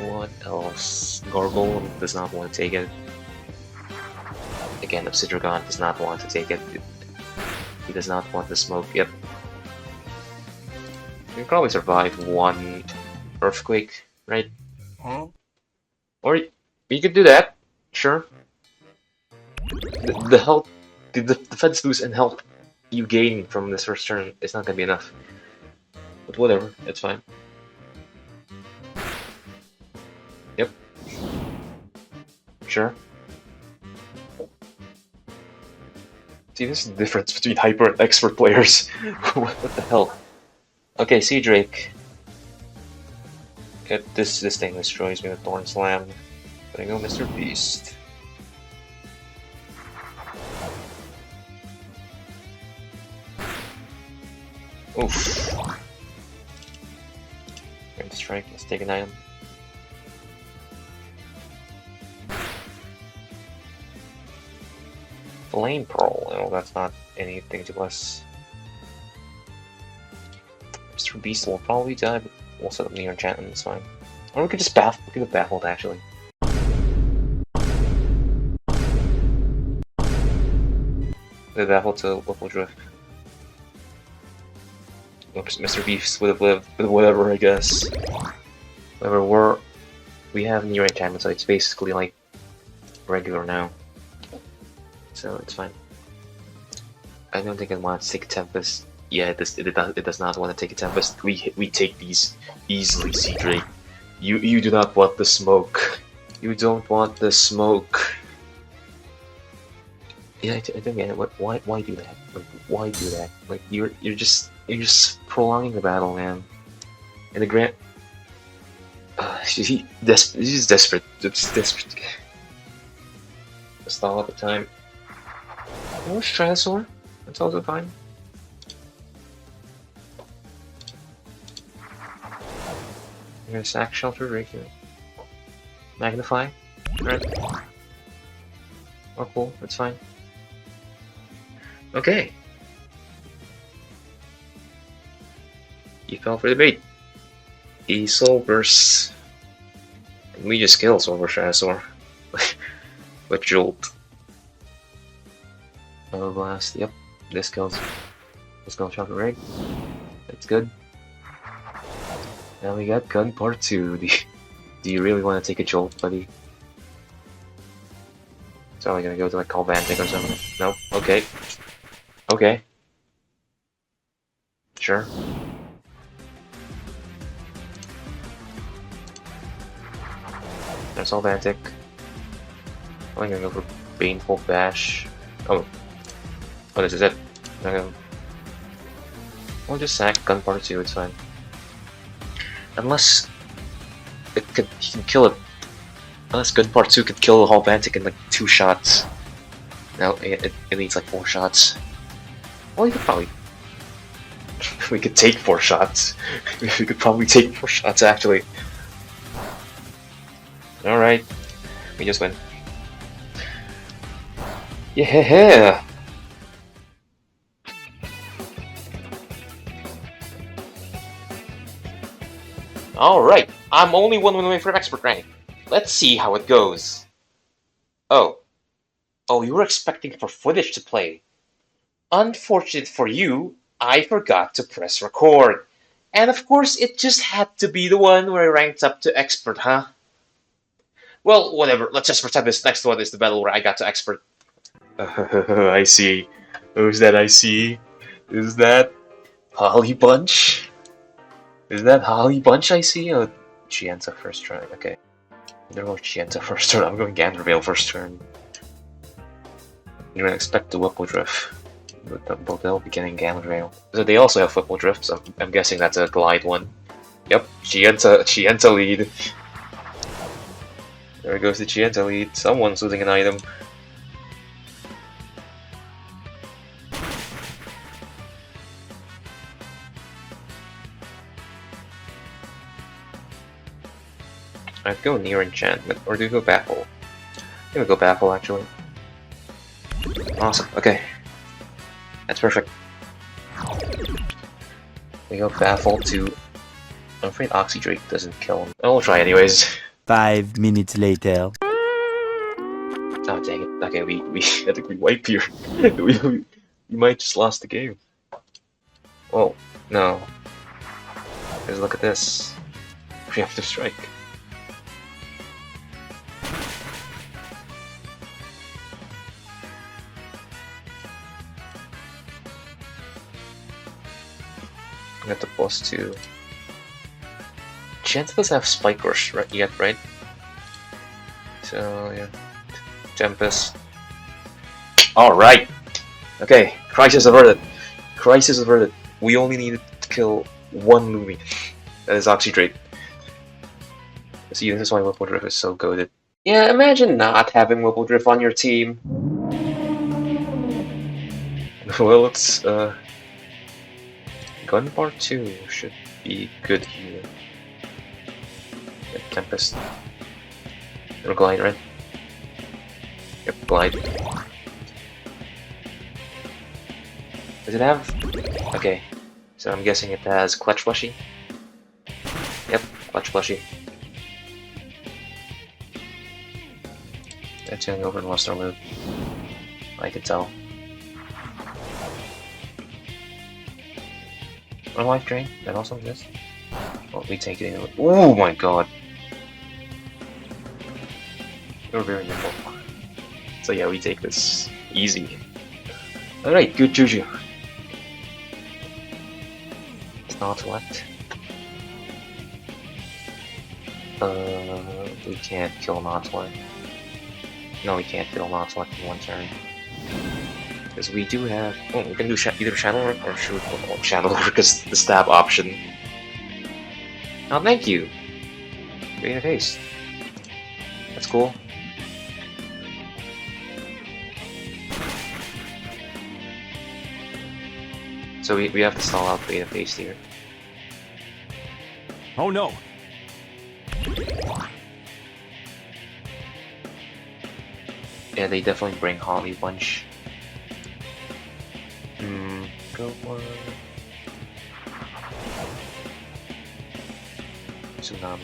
What else? Gargle does not want to take it. Again, Obsidragon does not want to take it. He does not want the smoke. Yep. We can probably survive one Earthquake, right? Huh? Or you could do that. Sure. The health, the defense boost and health you gain from this first turn is not gonna be enough. But whatever, it's fine. Yep. Sure. See, this is the difference between hyper and expert players. What the hell? Okay, Sea Drake. Get this thing destroys me with Thorn Slam. There you go, Mr. Beast. Oof. Going to strike, let's take an item. Flame Pearl, oh, that's not anything to us. Mr. Beast will probably die, but we'll set up near enchantment, it's fine. Or we could just baffle, we could have baffled actually. The baffle to Whipple Drift. Oops, Mr. Beast would have lived with whatever, I guess. Whatever we have near enchantment, so it's basically like regular now. So it's fine. I don't think I want to take Tempest. Yeah, it does not want to take a Tempest. We take these easily, Sea Drake. You do not want the smoke. You don't want the smoke. Yeah, I don't get it. Why do that? Like, why do that? Like you're just prolonging the battle, man. And the Grant, he's desperate. Just desperate. Stall at the time. Oh, Stratosaur. That's also fine. I'm gonna sack Shelter right here. Magnify. Right. Oh, cool. That's fine. Okay. You fell for the bait. He Soul Burst. And we just killed Silver Stratosaur. With Jolt. Oh, Blast. Yep. This kills Chocolate Rig. That's good. Now we got Gun Part 2. Do you really want to take a Jolt, buddy? So are we gonna go to like Call Banting or something? Nope. Okay. Okay. Sure. There's Albantic. I'm gonna go for Baneful Bash. Oh, this is it. We'll just sack Gun Part 2, it's fine. Unless he can kill it. Unless Gun Part 2 could kill the whole Bantic in like 2 shots. No, it needs like 4 shots. Well, you could probably. We could take 4 shots. We could probably take 4 shots actually. Alright. We just win. Yeah! Alright, I'm only one win away from expert rank. Let's see how it goes. Oh. Oh, you were expecting for footage to play. Unfortunate for you, I forgot to press record. And of course, it just had to be the one where I ranked up to expert, huh? Well, whatever. Let's just pretend this next one is the battle where I got to expert. I see. Who's that I see? Is that Holly Bunch? Is that Holly Bunch I see? Oh, Chienta first turn. Okay. They're going Chienta first turn. I'm going Gandervale first turn. You're gonna expect the Whipple Drift. But they'll be getting Gandervale. So they also have Whipple Drift, so I'm guessing that's a glide one. Yep, Chienta lead. There goes the Chienta lead. Someone's losing an item. I'd go near enchantment, or do we go baffle? I'm gonna go baffle actually. Awesome, okay. That's perfect. We go baffle to... I'm afraid Oxy Drake doesn't kill him. Oh, we'll try anyways. 5 minutes later. Oh dang it. Okay, I think we wipe here. we might just lost the game. Oh, no. Because look at this. Preemptive strike. I got the plus 2. Chance doesn't have Spike Rush yet, right? So, yeah. Tempest. Alright! Okay, crisis averted. Crisis averted. We only needed to kill one Loomian. That is Oxydrate. See, this is why Whipple Drift is so goated. Yeah, imagine not having Whipple Drift on your team. Well, it's, Gun Bar 2 should be good here. Yep, Tempest. Or Glide, right? Yep, Glide. Does it have... Okay, so I'm guessing it has Clutch Plushie. Yep, Clutch Plushie. That's going over and lost our move. I can tell. Or Life Drain, that also exists. Well, we take it anyway. Oh my god! You're very nimble. So yeah, we take this easy. Alright, good Juju. It's not what? We can't kill Notlet. No, we can't kill Notlet in one turn. Because we do have... Oh, we can do either Shadow Work or shoot Shadow Work as the stab option. Oh, thank you! Great haste. That's cool. So we have to stall out Beta Haste here. Oh no! Yeah, they definitely bring Holly Bunch. Go for Tsunami.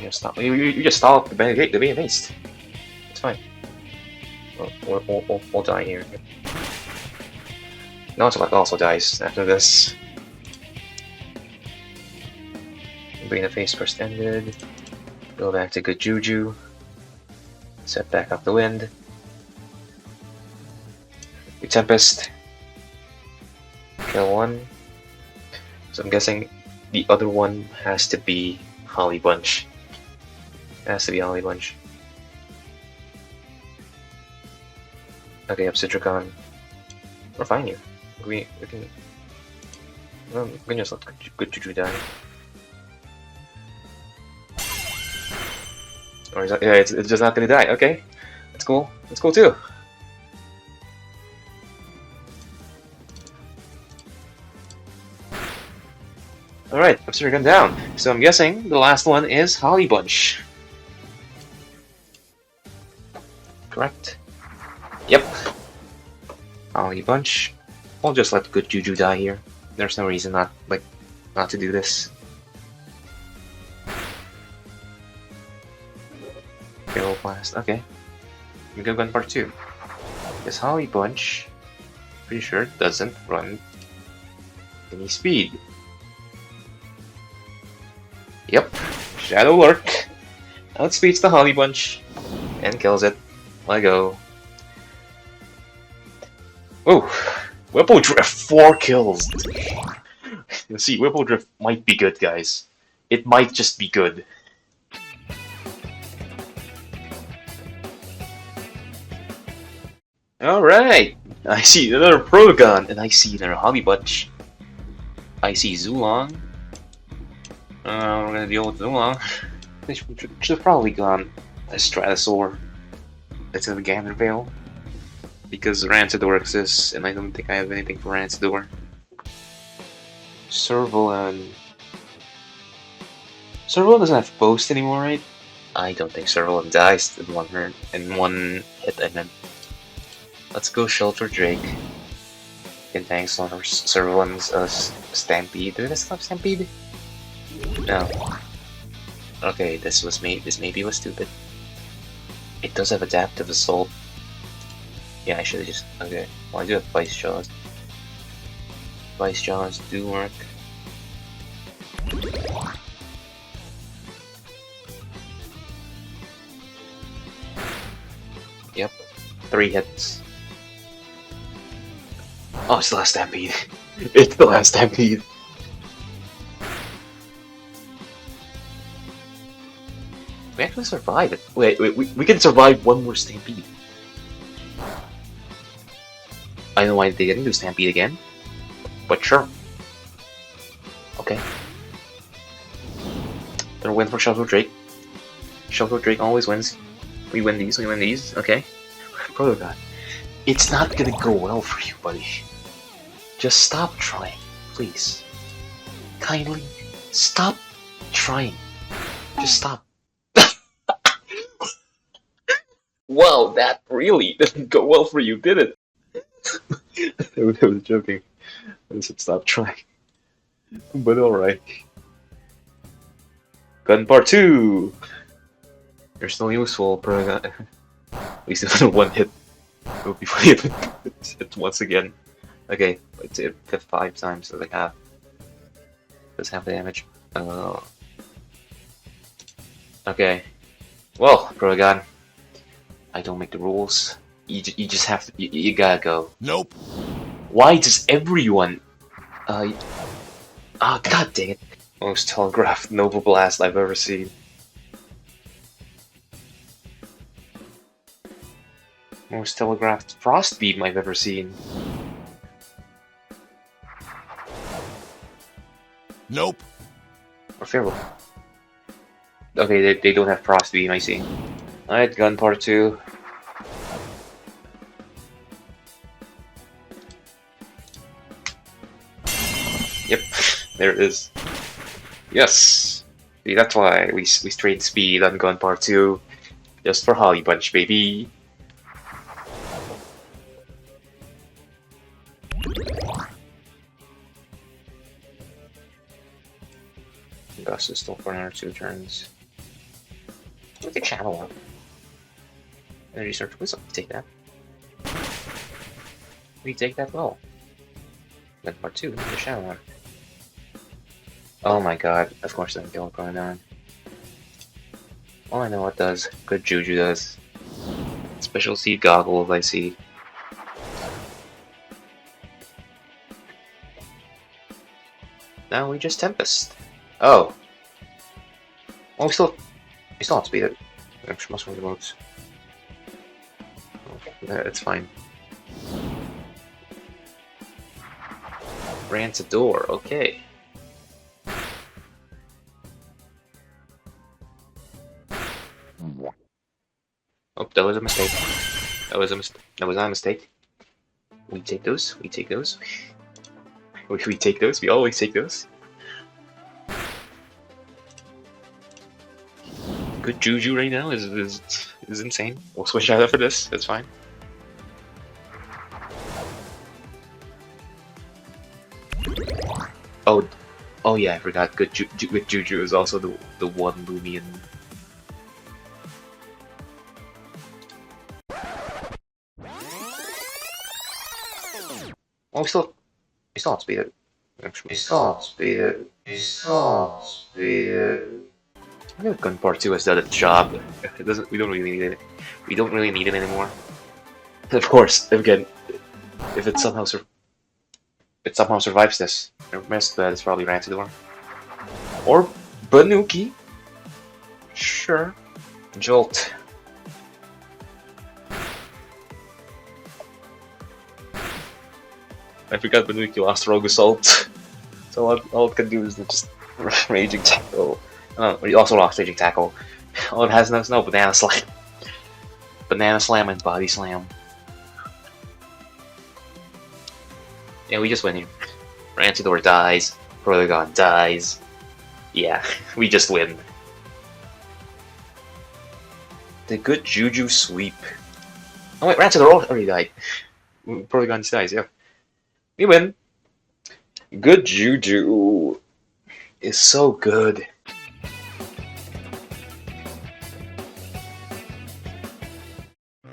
You just stall up the Beta Haste. It's fine. We'll die here. Nautilus also dies after this. Bring the face first ended. Go back to good Juju. Set back up the wind. We Tempest. Kill one. So I'm guessing the other one has to be Holly Bunch. It has to be Holly Bunch. Okay, Obsidragon. We're fine here. We can. Well, we can just let good Juju die. Or is that, yeah, it's just not gonna die. Okay, that's cool. That's cool too. All right, Obsidian down. So I'm guessing the last one is Holly Bunch. Correct. Yep. Holly Bunch. I'll just let good juju die here. There's no reason not to do this. Kill blast. Okay. We go gun part 2. This Holly Bunch, pretty sure doesn't run any speed. Yep. Shadow Lurk outspeeds the Holly Bunch and kills it. Let go. Oh, Whipple Drift 4 kills. You see, Whipple Drift might be good, guys. It might just be good. Alright! I see another Progon, and I see another Hobby Bunch. I see Zulong. We're gonna deal with Zulong. They should have probably gone a Stratosaur instead of Gandervale. Because Rancidor exists, and I don't think I have anything for Rancidor. Servalan. Servalan doesn't have Boast anymore, right? I don't think Servalan dies in one hit, I meant. Let's go Shelter Drake. And thanks on Servalan's Stampede. Do they still have Stampede? No. Okay, this maybe was stupid. It does have Adaptive Assault. Yeah, I should have just... Okay. Well, I do have Vice Jaws. Vice Jaws do work. Yep. 3 hits. Oh, it's the last Stampede. It's the last Stampede. We actually survived it. Wait, we can survive one more Stampede. I don't know why they didn't do Stampede again, but sure. Okay. Gonna win for Shelter Drake. Shelter Drake always wins. We win these, okay. Protogon. It's not gonna go well for you, buddy. Just stop trying, please. Kindly, stop trying. Just stop. Wow, that really didn't go well for you, did it? I was joking. I said stop trying. But alright. Gun part 2! You're still useful, Protogon. At least another one hit. It would be funny if it hit once again. Okay, it hit 5 times, so like half. Does half the damage. Okay. Well, Protogon. I don't make the rules. You just have to. You gotta go. Nope. Why does everyone? God dang it! Most telegraphed Noble Blast I've ever seen. Most telegraphed Frost Beam I've ever seen. Nope. Or Farewell. Okay, they don't have Frost Beam, I see. Alright, gun part 2. Yep, there it is. Yes! See, that's why we trade speed on gun part 2. Just for Holly Bunch, baby! Gus is still for another 2 turns. We can channel up. Energy Search Whistle, we take that. We take that well. Then part 2, the channel one. Oh my god, of course that kill going on. All I know what does. Good Juju does. Special Seed Goggles, I see. Now we just Tempest. Oh. Well, we still have speed it. Actually, most of the modes. It's fine. Rancidor, okay. Oh, that was a mistake. That was not a mistake. We take those. We take those. We take those. We always take those. Good Juju right now is insane. We'll switch out for this. That's fine. yeah, I forgot. Good Juju is also the one Loomian. Oh, we still outspeed it. Actually, we still outspeed it. I think Gun Part 2 has done its job. It doesn't. We don't really need it. We don't really need it anymore. Of course, again, if it somehow survives this, the rest that is probably Rantador or Banuki. Sure. Jolt. I forgot Banuki lost Rogue Assault. So all it can do is just Raging Tackle. He also lost Raging Tackle. All it has now is no Banana Slam. Banana Slam and Body Slam. Yeah, we just win here. Rantador dies. Protagon dies. Yeah, we just win. The good Juju sweep. Oh wait, Rantador already died. Protagon dies, yeah. We win. Good Juju is so good.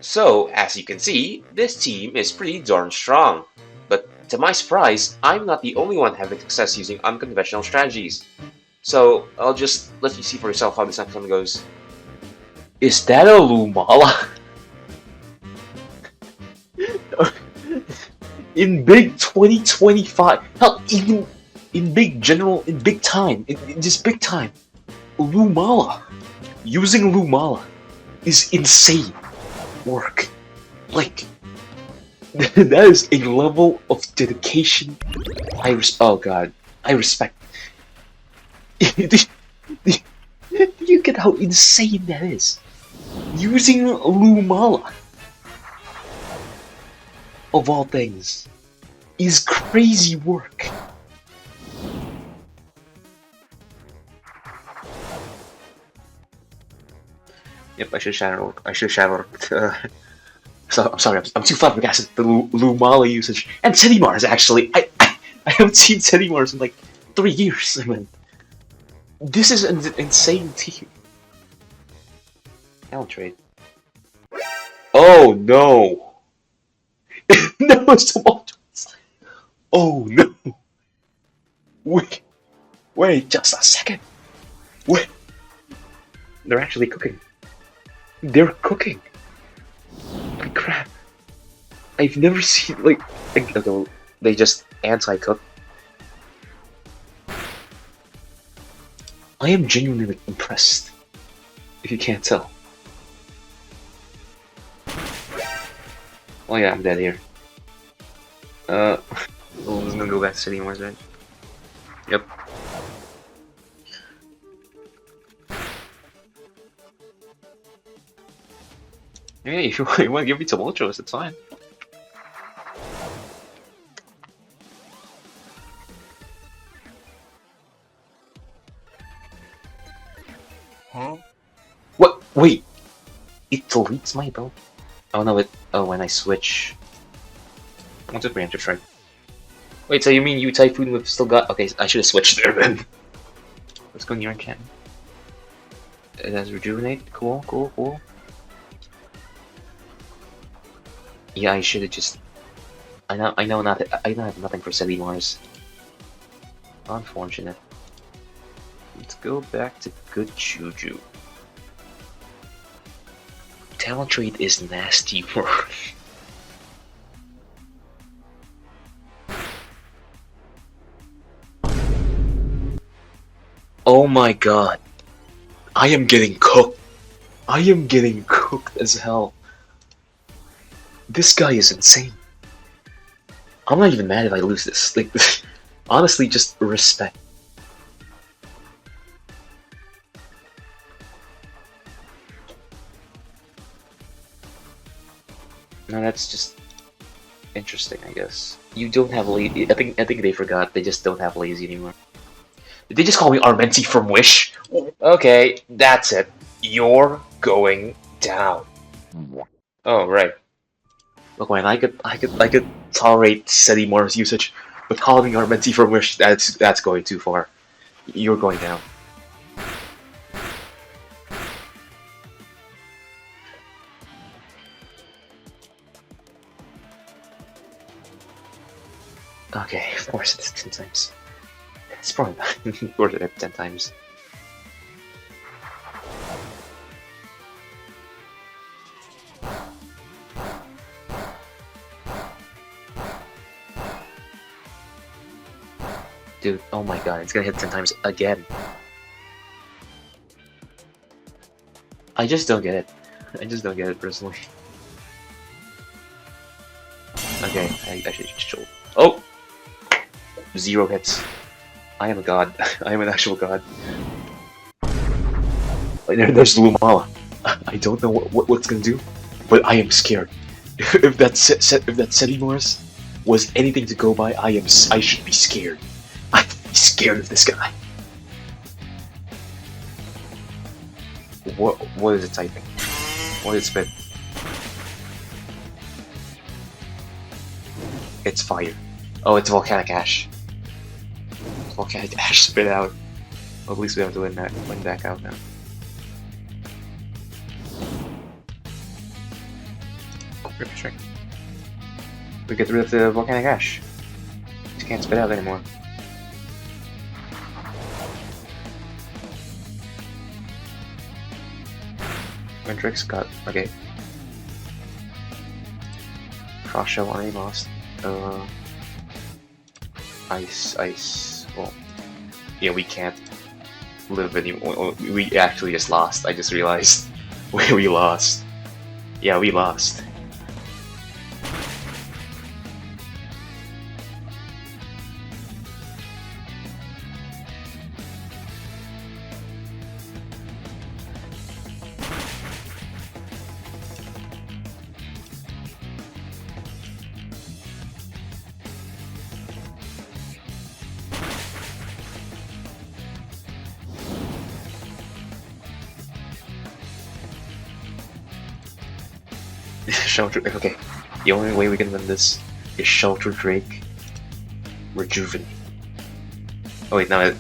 So, as you can see, this team is pretty darn strong. But to my surprise, I'm not the only one having success using unconventional strategies. So, I'll just let you see for yourself how this next one goes. Is that a Lumala? In big 2025, hell, even in big general, in big time, in just big time, Lumala, using Lumala is insane work. Like, that is a level of dedication oh god, I respect. Do you get how insane that is? Using Lumala, of all things, is crazy work. Yep, I should shadow. So I'm sorry, I'm too flabbergasted. The Lumala usage and Teddy Mars actually. I haven't seen Teddy Mars in like 3 years. I mean, this is an insane team. Talent trade. Oh no! No, it's the Ultras. Oh no! Wait, just a second. Wait, they're actually cooking. They're cooking. Holy crap! I've never seen like they just anti-cook. I am genuinely impressed. If you can't tell. Oh yeah, I'm dead here. I'm just gonna go back to City Wars, right? Yep. Yeah, if you want to give me tumultuous, it's fine. Huh? What? Wait! It deletes my ability? Oh no, when I switch... What's a preemptive strike? Wait, so you mean you Typhoon with still got... Okay, I should have switched there then. Let's go near enchantment. It has rejuvenate. Cool. Yeah, I should have just... I know not. I have nothing for City Mars. Unfortunate. Let's go back to good Juju. Talent trade is nasty work. Oh my god. I am getting cooked. I am getting cooked as hell. This guy is insane. I'm not even mad if I lose this. Like, honestly, just respect. No, that's just interesting, I guess. You don't have lazy. I think they forgot. They just don't have lazy anymore. Did they just call me Armenti from Wish? Okay, that's it. You're going down. Oh right. Look, man, I could tolerate City Mars usage, but calling me Armenti from Wish, that's going too far. You're going down. Okay, of course it's 10 times. It's probably not worth it 10 times. Dude, oh my god, it's gonna hit 10 times again. I just don't get it. I just don't get it personally. Okay, I should chill. Oh! 0 hits. I am a god. I am an actual god. There's Lumala. I don't know what's gonna do, but I am scared. If that Seti Morris was anything to go by, I should be scared. I'm scared of this guy. What is it typing? What is it spit? It's fire. Oh, it's volcanic ash. Volcanic ash spit out. Well, at least we have to win back out now. Rip trick. We get rid of the volcanic ash. It can't spit out anymore. Matrix got okay. Cross shell on a lost. Ice. Well, yeah, we can't live anymore. We actually just lost. I just realized we lost. Yeah, we lost. Shelter. Okay, the only way we can win this is Shelter Drake, Rejuvenate. Oh wait, no,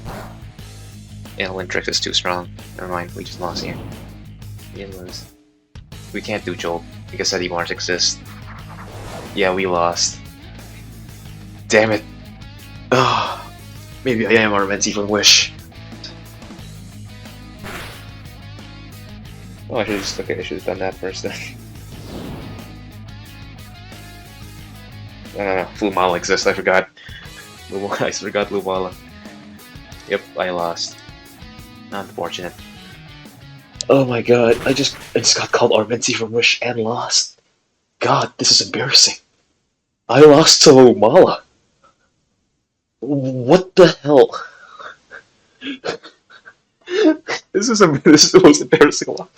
Drake is too strong. Never mind, we just lost here. Yeah, lose. We can't do Jolt because Seti Mars exists. Yeah, we lost. Damn it. Ugh. Maybe I am our Menti from Wish. Oh, I should have done that first then. Lumala exists, I forgot. I forgot Lumala. Yep, I lost. Unfortunate. Oh my god, I just got called Armenti from Wish and lost. God, this is embarrassing. I lost to Lumala. What the hell? This is the most embarrassing one.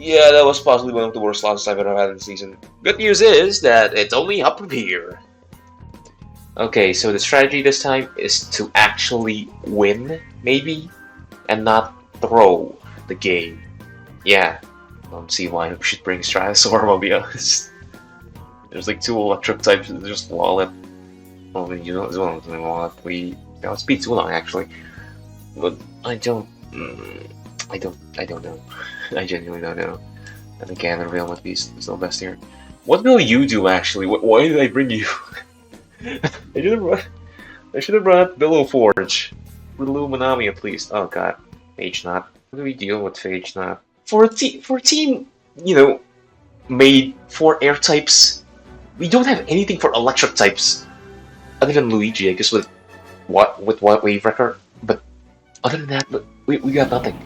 Yeah, that was possibly one of the worst losses I've ever had in the season. Good news is that it's only up from here. Okay, so the strategy this time is to actually win, maybe, and not throw the game. Yeah, I don't see why we should bring Stratosaur, I'll be honest. There's like 2 electric types that just wall it. Well, you know, as well, it's been too long actually. But I don't know. I genuinely don't know. And again, the real must be still best here. What will you do actually? Why did I bring you? I should have brought Billow Forge. With Luminami at least. Oh god. Phage Knot. How do we deal with Phage Knot? For a team, you know, made for air types, we don't have anything for electric types. Other than Luigi, I guess with what wave record. But other than that, we got nothing.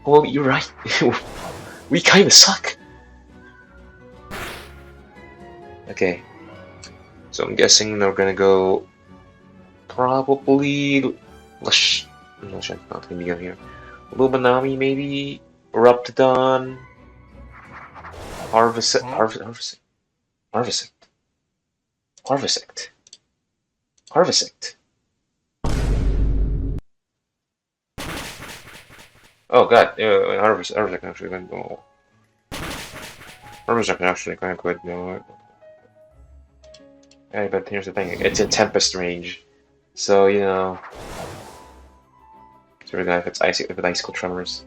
Well, you're right. We kinda suck. Okay. So I'm guessing they're gonna go probably not gonna be on here. Luminami maybe, Eruptodon, Harvesect. Oh god, Harvesect actually went. Rivers are actually kind of good, no. Yeah, but here's the thing, it's in Tempest range. So, you know... So we're gonna if it's icicle tremors.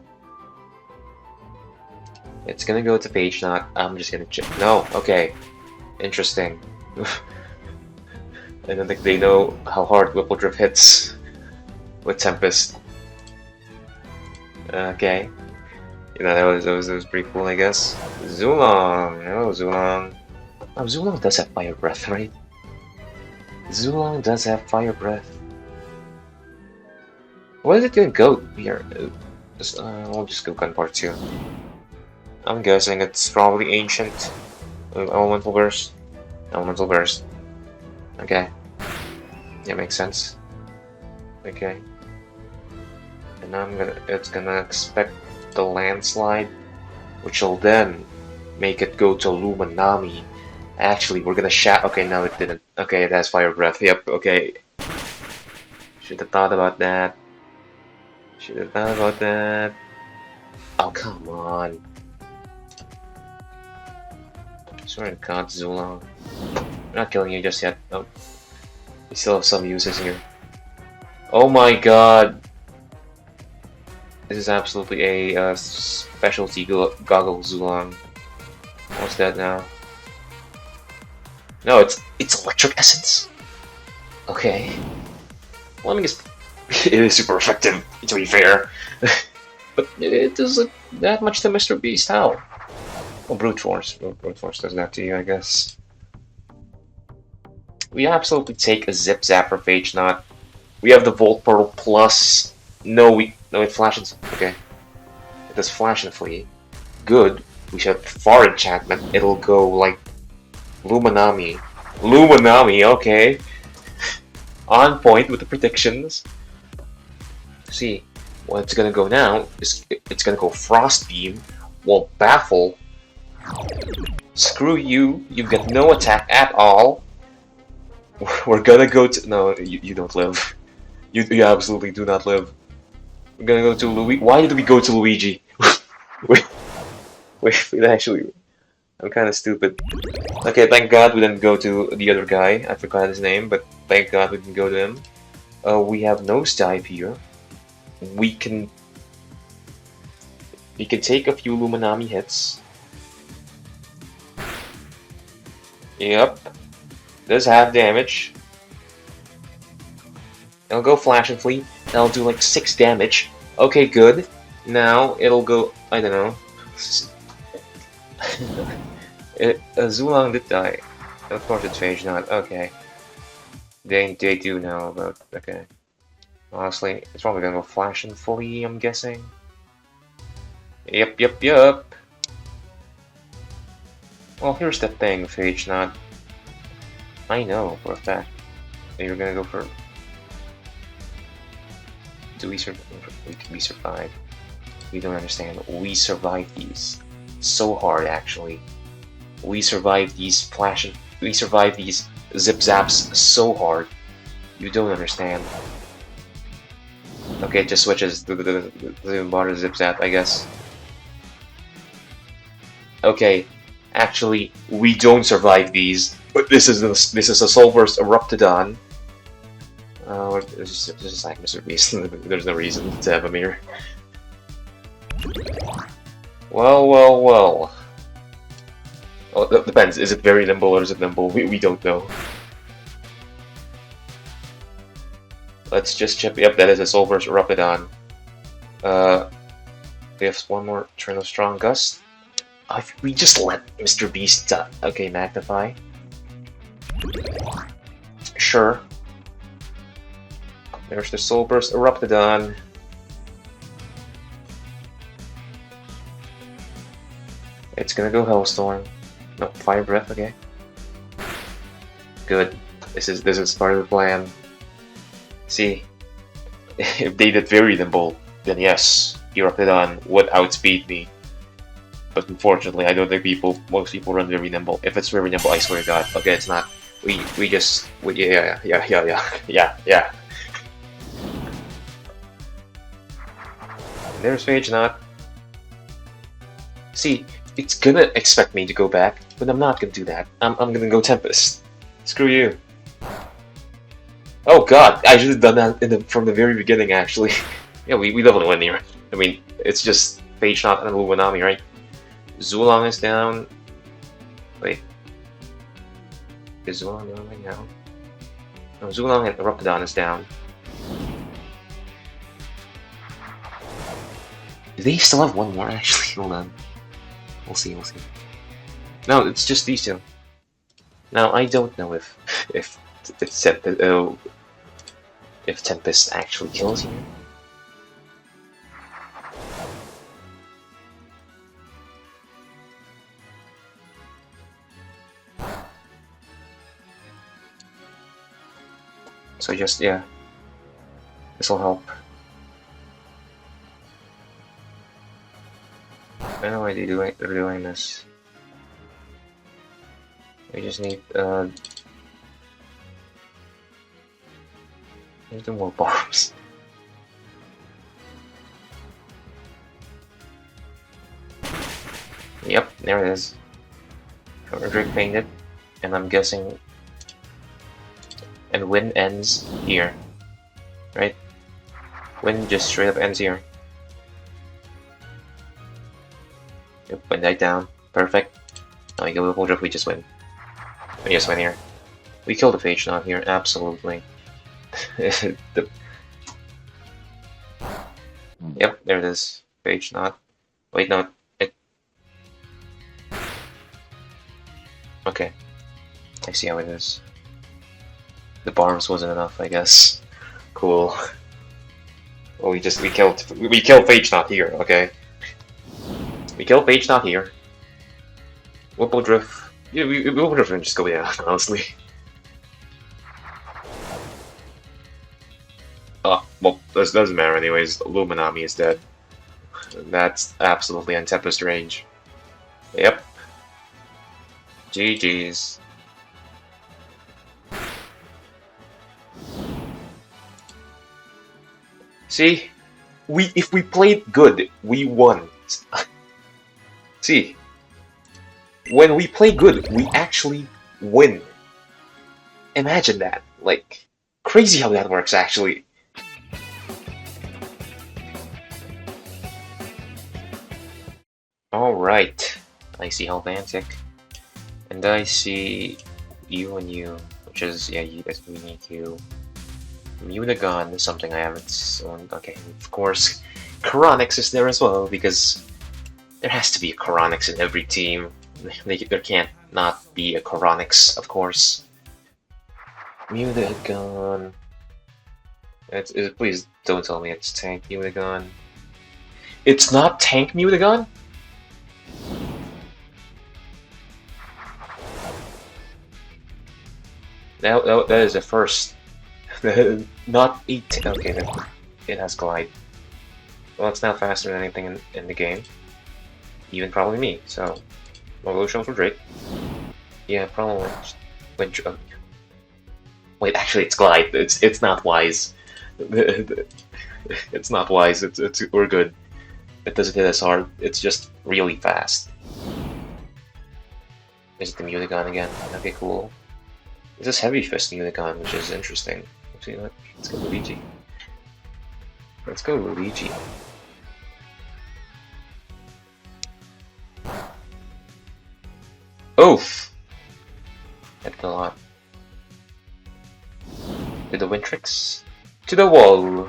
It's gonna go to Phage Knot. I'm just gonna check. No, okay. Interesting. I don't think they know how hard Whipple Drift hits with Tempest. Okay. You know, that was pretty cool, I guess. Zulong! Hello, Zulong. Oh, Zulong does have Fire Breath, right? Zulong does have Fire Breath. What is it gonna go here? We'll just go Gun Part 2. I'm guessing it's probably Ancient. Elemental Burst. Elemental Burst. Okay. Yeah, makes sense. Okay. And it's gonna expect the Landslide, which will then make it go to Luminami. Actually, we're gonna okay, no it didn't. Okay, it has Fire Breath. Yep, okay. Should have thought about that. Should have thought about that. Oh, come on. Swear to God, Zulong. I'm not killing you just yet. Oh. We still have some uses here. Oh my god! This is absolutely a specialty goggle Zulong. What's that now? No, it's Electric Essence. Okay. Well, I mean, it is super effective, to be fair. But it doesn't that much to Mr. Beast. How? Well, Brute Force. Brute Force does that to you, I guess. We absolutely take a Zip Zap for Phage Knot. We have the Volt Pearl plus. No, it flashes. Okay. It does Flash and Flee. Good. We should have Far Enchantment. It'll go like Luminami. Luminami, okay. On point with the predictions. See, what it's gonna go now is it's gonna go Frost Beam, will Baffle. Screw you, you get no attack at all. We're gonna go to... No, you don't live. You absolutely do not live. We're gonna go to Luigi. Why did we go to Luigi? wait, actually... I'm kinda stupid. Okay, thank God we didn't go to the other guy. I forgot his name, but thank God we didn't go to him. We have Nosedive here. We can take a few Luminami hits. Yep. Does have damage. It'll go Flash and Flee. That'll do like 6 damage. Okay, good. Now it'll go... I don't know. Zulong did die. Of course it's Phage Knot. Okay. They do know about... Okay. Honestly, it's probably gonna go Flash and Flee, I'm guessing. Yep. Well, here's the thing, Phage Knot. I know for a fact that you're gonna go for... Do we survive? We survive. We don't understand. We survive these so hard, actually. We survive these flash. We survive these zip zaps so hard. You don't understand. Okay, it just switches the bar to zip zap, I guess. Okay, actually, we don't survive these. But this is a Soulburst Eruptodon. This is like Mr. Beast. There's no reason to have him here. Well. Well, it depends. Is it very nimble or is it nimble? We don't know. Let's just check. Yep, that is a Soulburst Eruptodon. We have one more Turn of Strong Gust. We just let Mr. Beast... okay, Magnify. Sure. There's the Soulburst Eruptodon. It's gonna go Hellstorm. No, Fire Breath, okay. Good. This is part of the plan. See, if they did very nimble, then yes, Eruptodon would outspeed me. But unfortunately, I don't think most people run very nimble. If it's very nimble, I swear to God. Okay, it's not. Yeah. There's Phage Knot. See, it's gonna expect me to go back, but I'm not gonna do that. I'm gonna go Tempest. Screw you. Oh god, I should have done that from the very beginning, actually. Yeah, we definitely win here. I mean, it's just Phage Knot and Luminami, right? Zulong is down. Wait. Is Zulong down right now? No, Zulong and Rapidon is down. Do they still have one more, actually? Hold on. We'll see, we'll see. No, it's just these two. Now, I don't know if Tempest actually kills you. So just, yeah. This will help. I know why they're doing this. We just need more bombs. Yep, there it is. Drake painted, and I'm guessing. And win ends here, right? Win just straight up ends here. Yep, win died down. Perfect. Now we go with Wolf, we just win. We just win here. We kill the Phage Knot here, absolutely. Yep, there it is. Phage Knot. Wait, no. Okay. I see how it is. The bombs wasn't enough, I guess. Cool. Well, we killed Phage Knot here, okay? We killed Phage Knot here. Whipple Drift. Yeah, Whipple Drift can just go down, honestly. Oh, well, this doesn't matter anyways. Luminami is dead. That's absolutely on Tempest range. Yep. GG's. See? If we played good, we won. See? When we play good, we actually win. Imagine that. Like, crazy how that works, actually. Alright. I see Helvantic. And I see you and you, which is, yeah, you guys, we need to Munigon is something I haven't seen. Okay, of course, Koronix is there as well, because there has to be a Koronix in every team. There can't not be a Koronix, of course. Munigon. Please don't tell me it's Tank Munigon. It's not Tank Munigon? That is a first. Not 8. Okay, then it has Glide. Well, it's not faster than anything in the game. Even probably me, so. Evolution for Drake. Yeah, probably. Wait, actually, it's Glide. It's not wise. It's not wise. We're good. It doesn't hit as hard. It's just really fast. Is it the Munigon again? Okay, cool. This is Heavy Fist Munigon, which is interesting. Actually, let's go Luigi. Let's go Luigi. Oof! That did a lot. To the Wintrix. To the wall.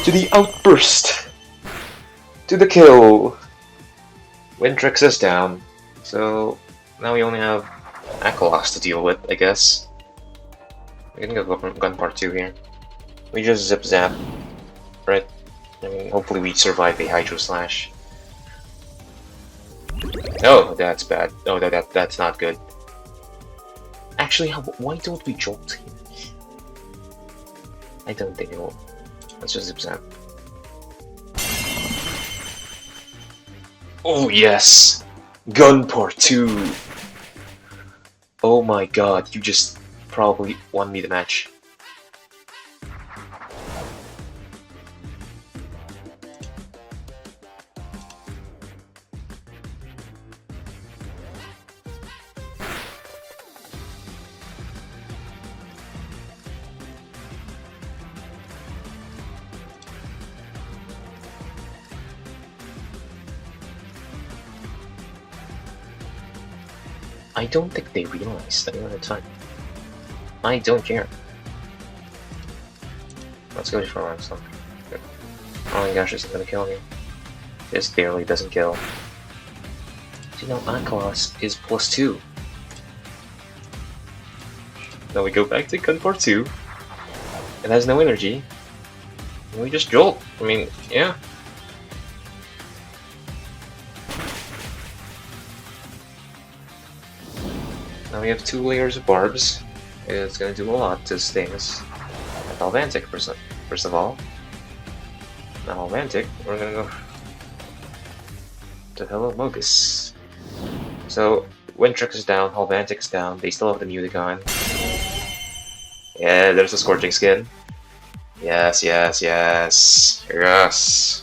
To the outburst. To the kill. Wintrix is down. So now we only have Akalox to deal with, I guess. We can go gun part 2 here. We just zip zap, right? I mean, hopefully we survive a Hydro Slash. Oh, that's bad. Oh, that's not good. Actually, why don't we jolt him? I don't think it will. Let's just zip zap. Oh yes! Gun part 2! Oh my god, you just probably won me the match. I don't think they realized that at the time. I don't care. Let's go for limestone. Oh my gosh, this is gonna kill me. This barely doesn't kill. You know, Aquos is +2. Now we go back to gun part 2. It has no energy. And we just jolt. I mean, yeah. Now we have 2 layers of barbs. It's gonna do a lot to sting us. Galvantic first of all. Now Galvantic, we're gonna go to Hello Mogus. So Wintrix is down, Galvantic is down, they still have the Mutagon. Yeah, there's the Scorching Skin. Yes, yes, yes. Yes.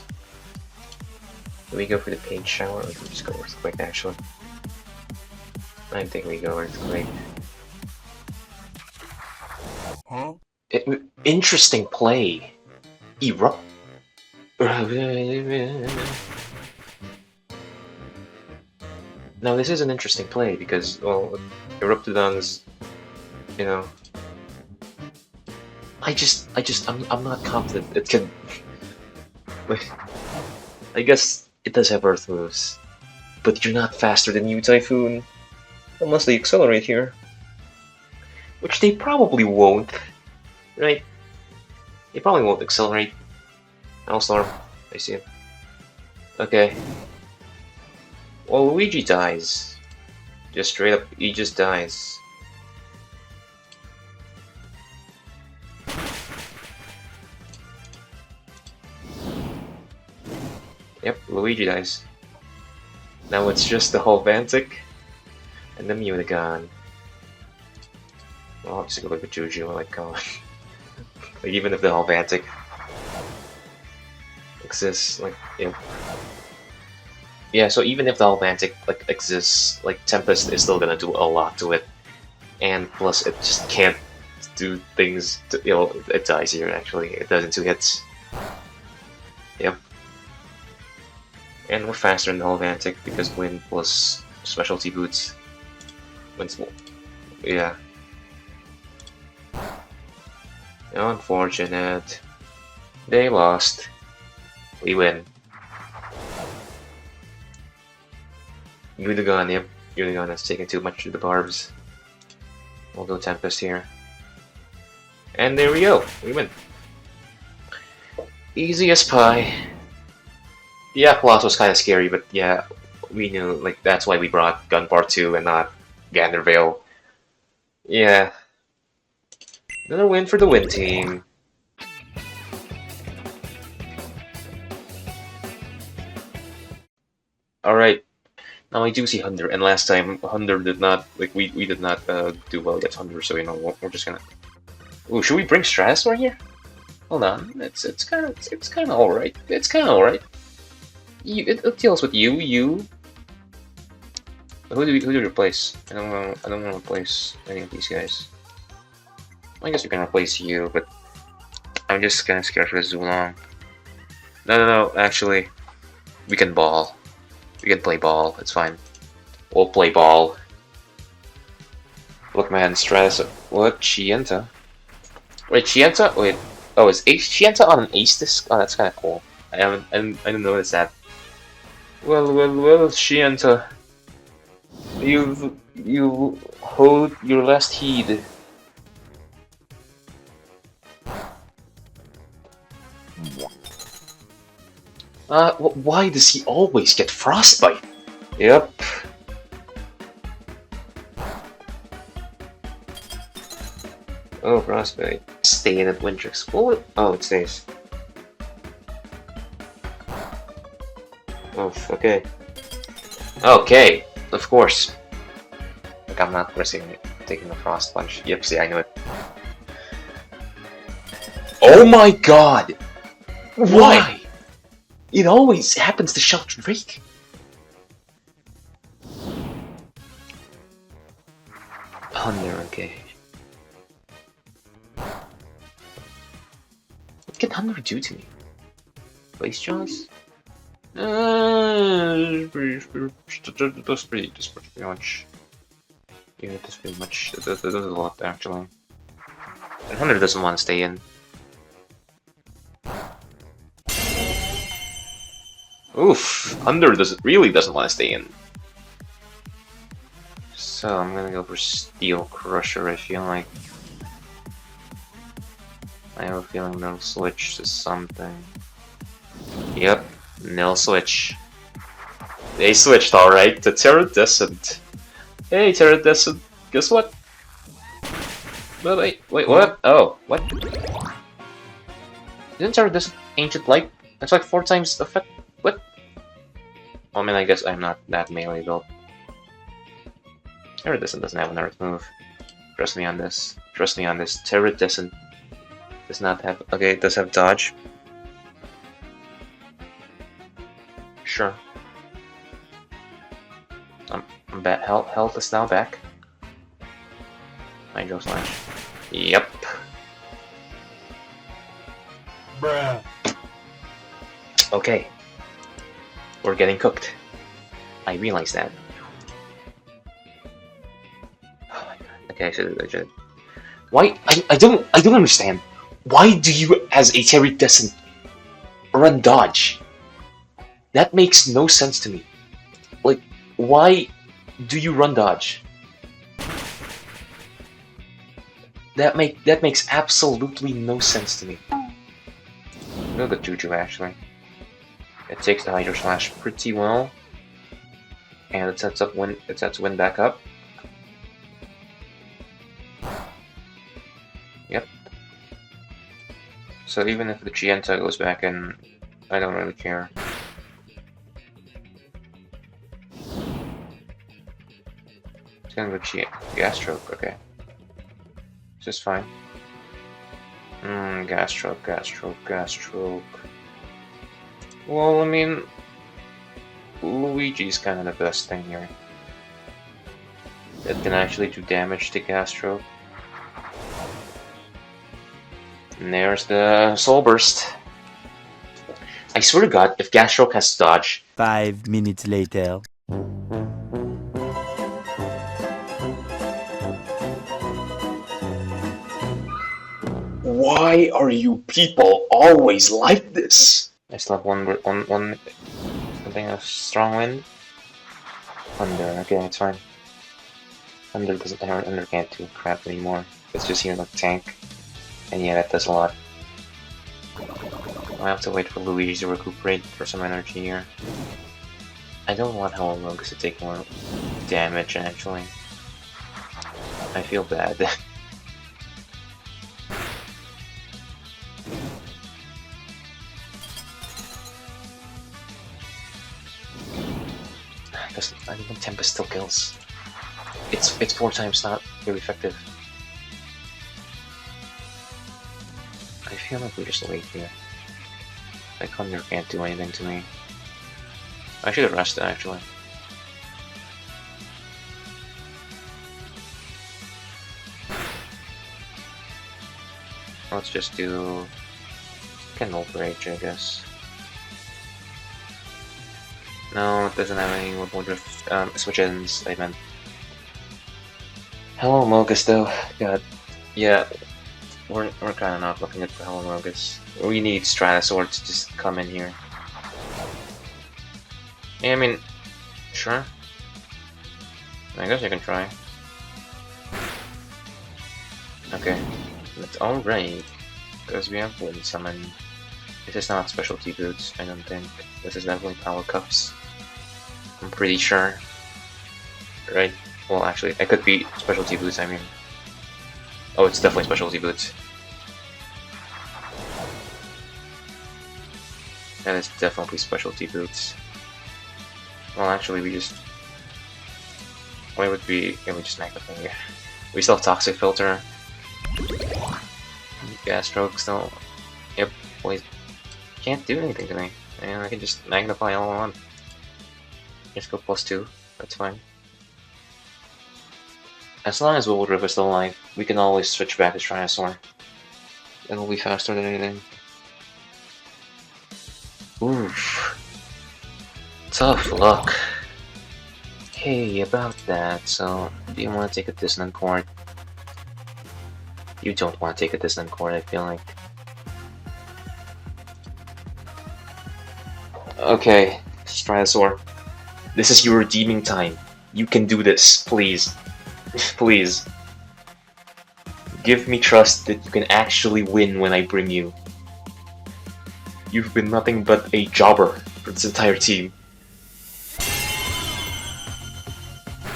Do we go for the Paint Shower or do we just go Earthquake actually? I think we go Earthquake. Huh? Interesting play. Erupt. Now this is an interesting play because, well, Eruptodon's, you know, I'm not confident it can. I guess it does have Earth moves, but you're not faster than you, Typhoon, unless they accelerate here, which they probably won't, right? They probably won't accelerate. Hellstorm, I see it. Okay. Well, Luigi dies. Just straight up, he just dies. Yep, Luigi dies. Now it's just the Galvantic and the Mutagon. Well, obviously go with Juju, like, like even if the Galvantic exists, like, you know. Yeah, so even if the Galvantic like exists, like Tempest is still gonna do a lot to it, and plus it just can't do things. You know, it dies here. Actually, it does in 2 hits. Yep. And we're faster than the Galvantic because Wind plus Specialty Boots. Wind's, yeah. Unfortunate. They lost. We win. Mutagon, yep. Mutagon has taken too much of the barbs. We'll go Tempest here. And there we go. We win. Easy as pie. Yeah, Aquos was kind of scary, but yeah, we knew, like, that's why we brought Gun Part 2 and not Gandervale. Yeah. Another win for the win team. Alright. Now I do see Hunter, and last time Hunter did not, like, we did not do well against Hunter, so, you know, we're just gonna... Ooh, should we bring Stratosaur here? Hold on, it's kind of alright. It's kind of alright. It deals with you. Who do we replace? I don't want to replace any of these guys. I guess we can replace you, but I'm just kind of scared for the Zulong. No, actually, we can ball. We can play ball. It's fine. We'll play ball. Look, man, Stress. What? Chienta? Wait, Chienta? Wait. Oh, is Chienta on an ace disc? Oh, that's kind of cool. I didn't notice that. Well, Chienta. You hold your last heed. Why does he always get frostbite? Yep. Oh, frostbite. Staying at Wintrix. Well, oh, it stays. Oh, okay. Okay, of course. Like, I'm not taking the frost punch. Yep, see, I knew it. Oh my god! Why? It always happens to Shelter Drake. Thunder, okay. What can Thunder do to me? Place Jaws? That's pretty much. Yeah, that's pretty much. This is a lot actually. And Hunter doesn't want to stay in. Oof, Hunter really doesn't want to stay in. So I'm gonna go for Steel Crusher. I feel like. I have a feeling they'll switch to something. Yep, nil switch. They switched alright to Terradescent. Hey Terradescent, guess what? Wait, what? Oh, what? Isn't Terradescent Ancient Light? That's like 4 times effect. What? Well, I mean, I guess I'm not that melee built. Terradescent doesn't have an earth move. Trust me on this. Trust me on this. Terradescent does not have. Okay, it does have dodge. Sure. I'm back. Health is now back. Hydro Slash. Yep. Bruh. Okay. We're getting cooked. I realize that. Oh my god. Okay, I should. Why? I don't understand. Why do you, as a Terradescent, run dodge? That makes no sense to me. Like, why do you run dodge? That makes absolutely no sense to me. Real good Juju actually. It takes the Hydro Slash pretty well, and it sets Wind back up. Yep. So even if the Gienta goes back in, I don't really care. It's gonna go Gas Stroke, okay. This is fine. Gas Stroke. Well, I mean, Luigi's kind of the best thing here. That can actually do damage to Gas Stroke. And there's the Soul Burst. I swear to God, if Gas Stroke has dodge. 5 minutes later. Why are you people always like this? I still have one something of Strong Wind. Thunder, okay, it's fine. Thunder can't do crap anymore. It's just here like tank. And yeah, that does a lot. I have to wait for Luigi to recuperate for some energy here. I don't want Hollow Rogues to take more damage actually. I feel bad. I think Tempest still kills. It's 4 times not really effective. I feel like we just wait here. Like Thunder can't do anything to me. I should have rested actually. Let's just do Kindle Rage, I guess. No, it doesn't have any Whirlpool Drift switch-ins, I meant. Hello Mogus though. God. Yeah. We're kinda not looking at the Hello Mogus. We need Stratosaur to just come in here. Yeah, I mean, sure. I guess I can try. Okay. That's alright. Because we have Wind Summon. This is not Specialty Boots, I don't think. This is definitely Power Cups. I'm pretty sure. Right? Well, actually, it could be Specialty Boots, I mean. Oh, it's definitely Specialty Boots. That is definitely Specialty Boots. Well, actually, we just... Why would we... Yeah, we just magnify here. We still have Toxic Filter. Gas Stroke still... Yep, wait. Can't do anything to me. And I can just magnify all I want. Just go +2. That's fine. As long as Wood River is still alive, we can always switch back to Stratosaur. It'll be faster than anything. Oof. Tough luck. Okay, about that, so do you want to take a dissonant chord? You don't want to take a dissonant chord, I feel like. Okay, Stratosaur. This is your redeeming time. You can do this, please. Please. Give me trust that you can actually win when I bring you. You've been nothing but a jobber for this entire team.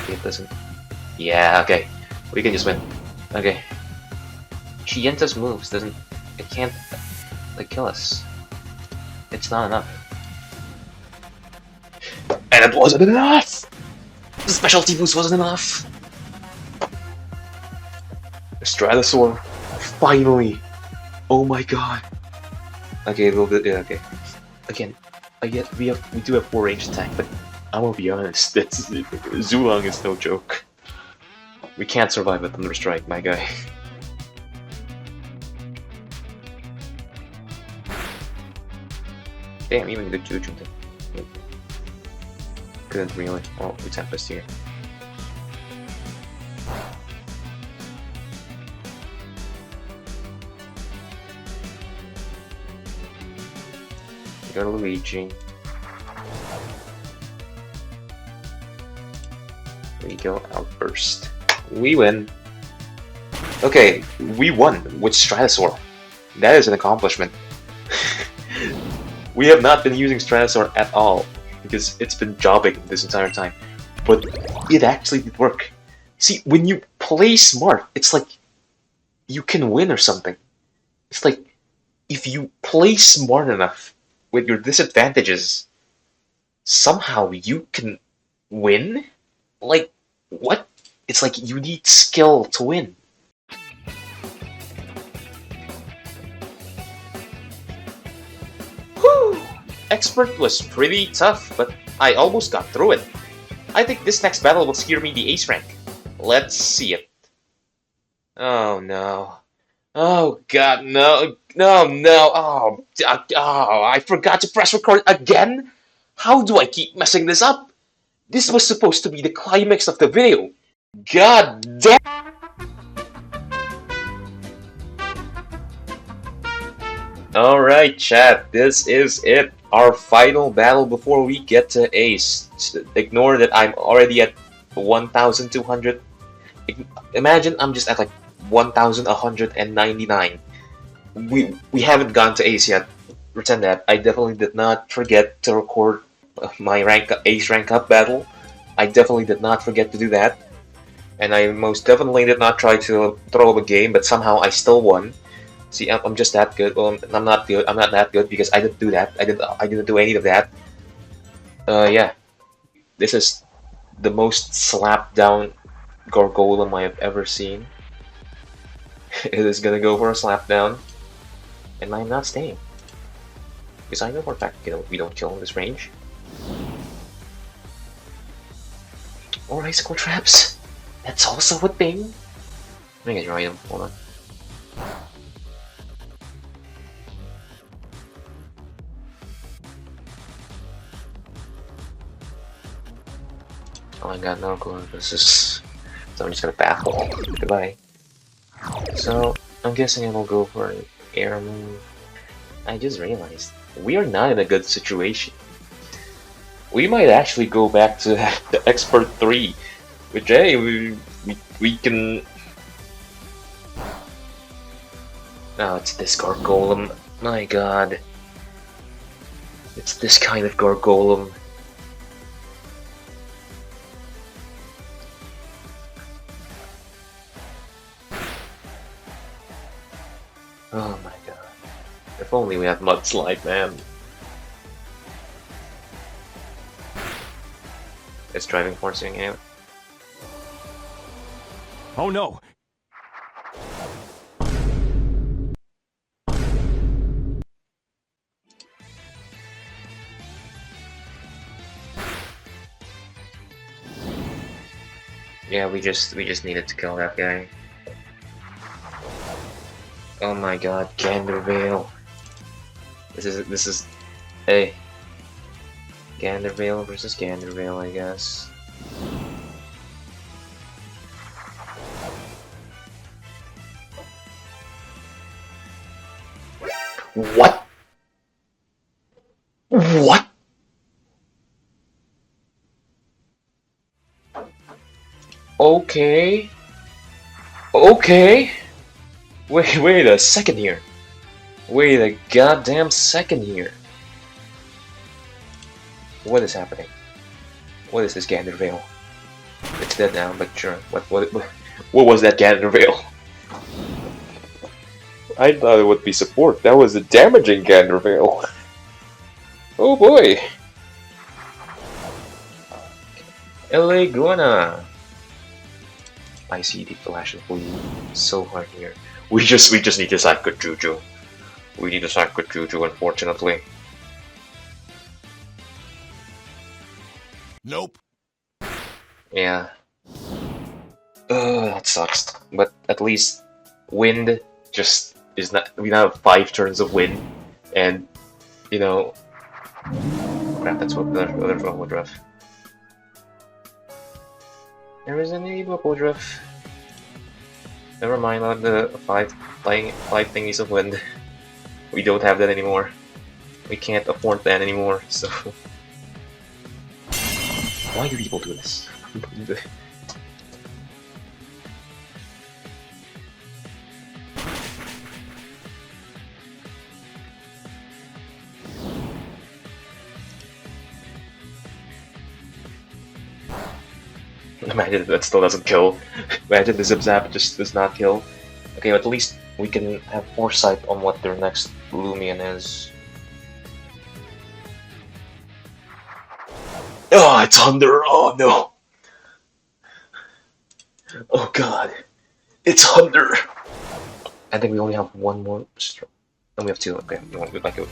It doesn't... Yeah, okay. We can just win. Okay. Chienta's moves doesn't... It can't, like, kill us. It's not enough. And it wasn't enough! The specialty boost wasn't enough! The Stratosaur, finally! Oh my god! Okay, a little bit, yeah, okay. Again, we do have 4 range attack, but I'm gonna be honest, Zulong is no joke. We can't survive a Thunder Strike, my guy. Damn, even the Juju thing. Couldn't really. Oh, we Tempest here. We got a Luigi. There you go, Outburst. We win. Okay, we won with Stratosaur. That is an accomplishment. We have not been using Stratosaur at all, because it's been jobbing this entire time. But it actually did work. See, when you play smart, it's like you can win or something. It's like, if you play smart enough with your disadvantages, somehow you can win? Like, what? It's like you need skill to win. Whew! Expert was pretty tough, but I almost got through it. I think this next battle will secure me the ace rank. Let's see it. Oh no. Oh god, no. No, no. Oh, I forgot to press record again? How do I keep messing this up? This was supposed to be the climax of the video. God damn! Alright chat, this is it. Our final battle before we get to Ace. Ignore that I'm already at 1,200. Imagine I'm just at like 1,199. We haven't gone to Ace yet. Pretend that. I definitely did not forget to record my Ace rank up battle. I definitely did not forget to do that. And I most definitely did not try to throw up a game, but somehow I still won. See, I'm just that good. Well, I'm not good. I'm not that good because I didn't do that. I didn't do any of that. Yeah. This is the most slapped down Gargolem I have ever seen. It is gonna go for a slap down, and I'm not staying because I know for a fact we don't kill in this range. Or icicle traps. That's also a thing. Let me get your item. Hold on. Oh my god, no clue. This is... So I'm just gonna baffle. Goodbye. So, I'm guessing I will go for an air move. I just realized, we are not in a good situation. We might actually go back to the Expert 3. Which, hey, we can... Oh, it's this Gargolem. My god. It's this kind of Gargolem. Oh my god. If only we had Mudslide, man. It's driving forcing out. Oh no! Yeah, we just needed to kill that guy. Oh my god, Gandervale. This is hey. Gandervale versus Gandervale, I guess. What? What? Okay. Okay. Wait a second here. Wait a goddamn second here. What is happening? What is this Gander Veil? It's dead now, but sure. What was that Gander Veil? I thought it would be support. That was a damaging Gander Veil. Oh boy. LA Guana. I see the flash of blue so hard here. We just need to sack good Juju. We need to sack good Juju, unfortunately. Nope. Yeah. That sucks. But at least wind just is not. We now have 5 turns of wind, and you know, crap. That's what the other Woodruff. There is a need Woodruff. Never mind on the 5 thingies of wind. We don't have that anymore. We can't afford that anymore. So why do people do this? Imagine that still doesn't kill. Imagine the Zip Zap just does not kill. Okay, at least we can have foresight on what their next Loomian is. Oh, it's Thunder! Oh no! Oh god. It's Thunder! I think we only have one more and we have 2. Okay,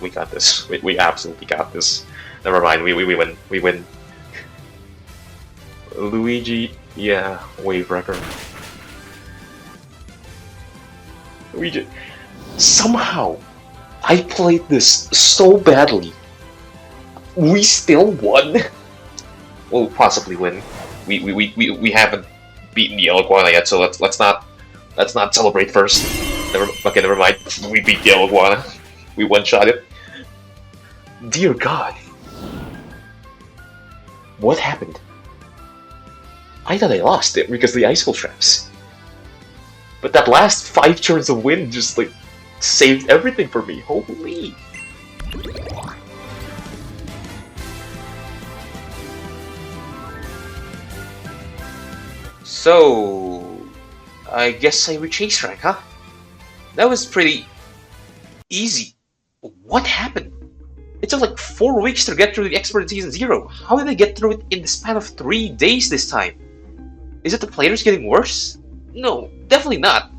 we got this. We absolutely got this. Never mind, we win. We win. Luigi, yeah, wave wrecker. Luigi, somehow, I played this so badly. We still won. We'll possibly win. We haven't beaten the Iguana yet, so let's not celebrate first. Never mind. We beat the Iguana. We one-shot it. Dear God, what happened? I thought I lost it because of the icicle traps. But that last 5 turns of wind just like saved everything for me. Holy! So I guess I reached Ace rank, huh? That was pretty easy. What happened? It took like 4 weeks to get through the expert in Season 0. How did I get through it in the span of 3 days this time? Is it the players getting worse? No, definitely not.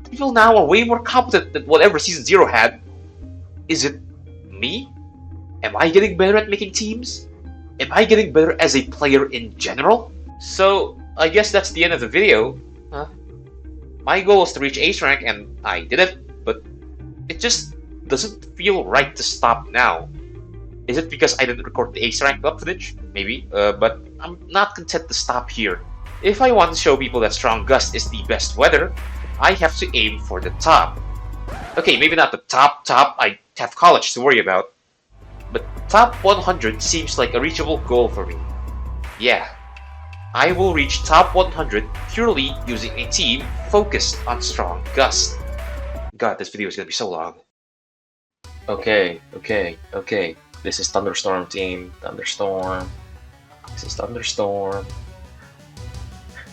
The people now are way more competent than whatever Season 0 had. Is it me? Am I getting better at making teams? Am I getting better as a player in general? So, I guess that's the end of the video. My goal was to reach Ace rank and I did it, but it just doesn't feel right to stop now. Is it because I didn't record the Ace rank up footage? Maybe, but I'm not content to stop here. If I want to show people that Strong Gust is the best weather, I have to aim for the top. Okay, maybe not the top, I have college to worry about. But top 100 seems like a reachable goal for me. Yeah, I will reach top 100 purely using a team focused on Strong Gust. God, this video is gonna be so long. Okay. This is Thunderstorm team. Thunderstorm. This is Thunderstorm.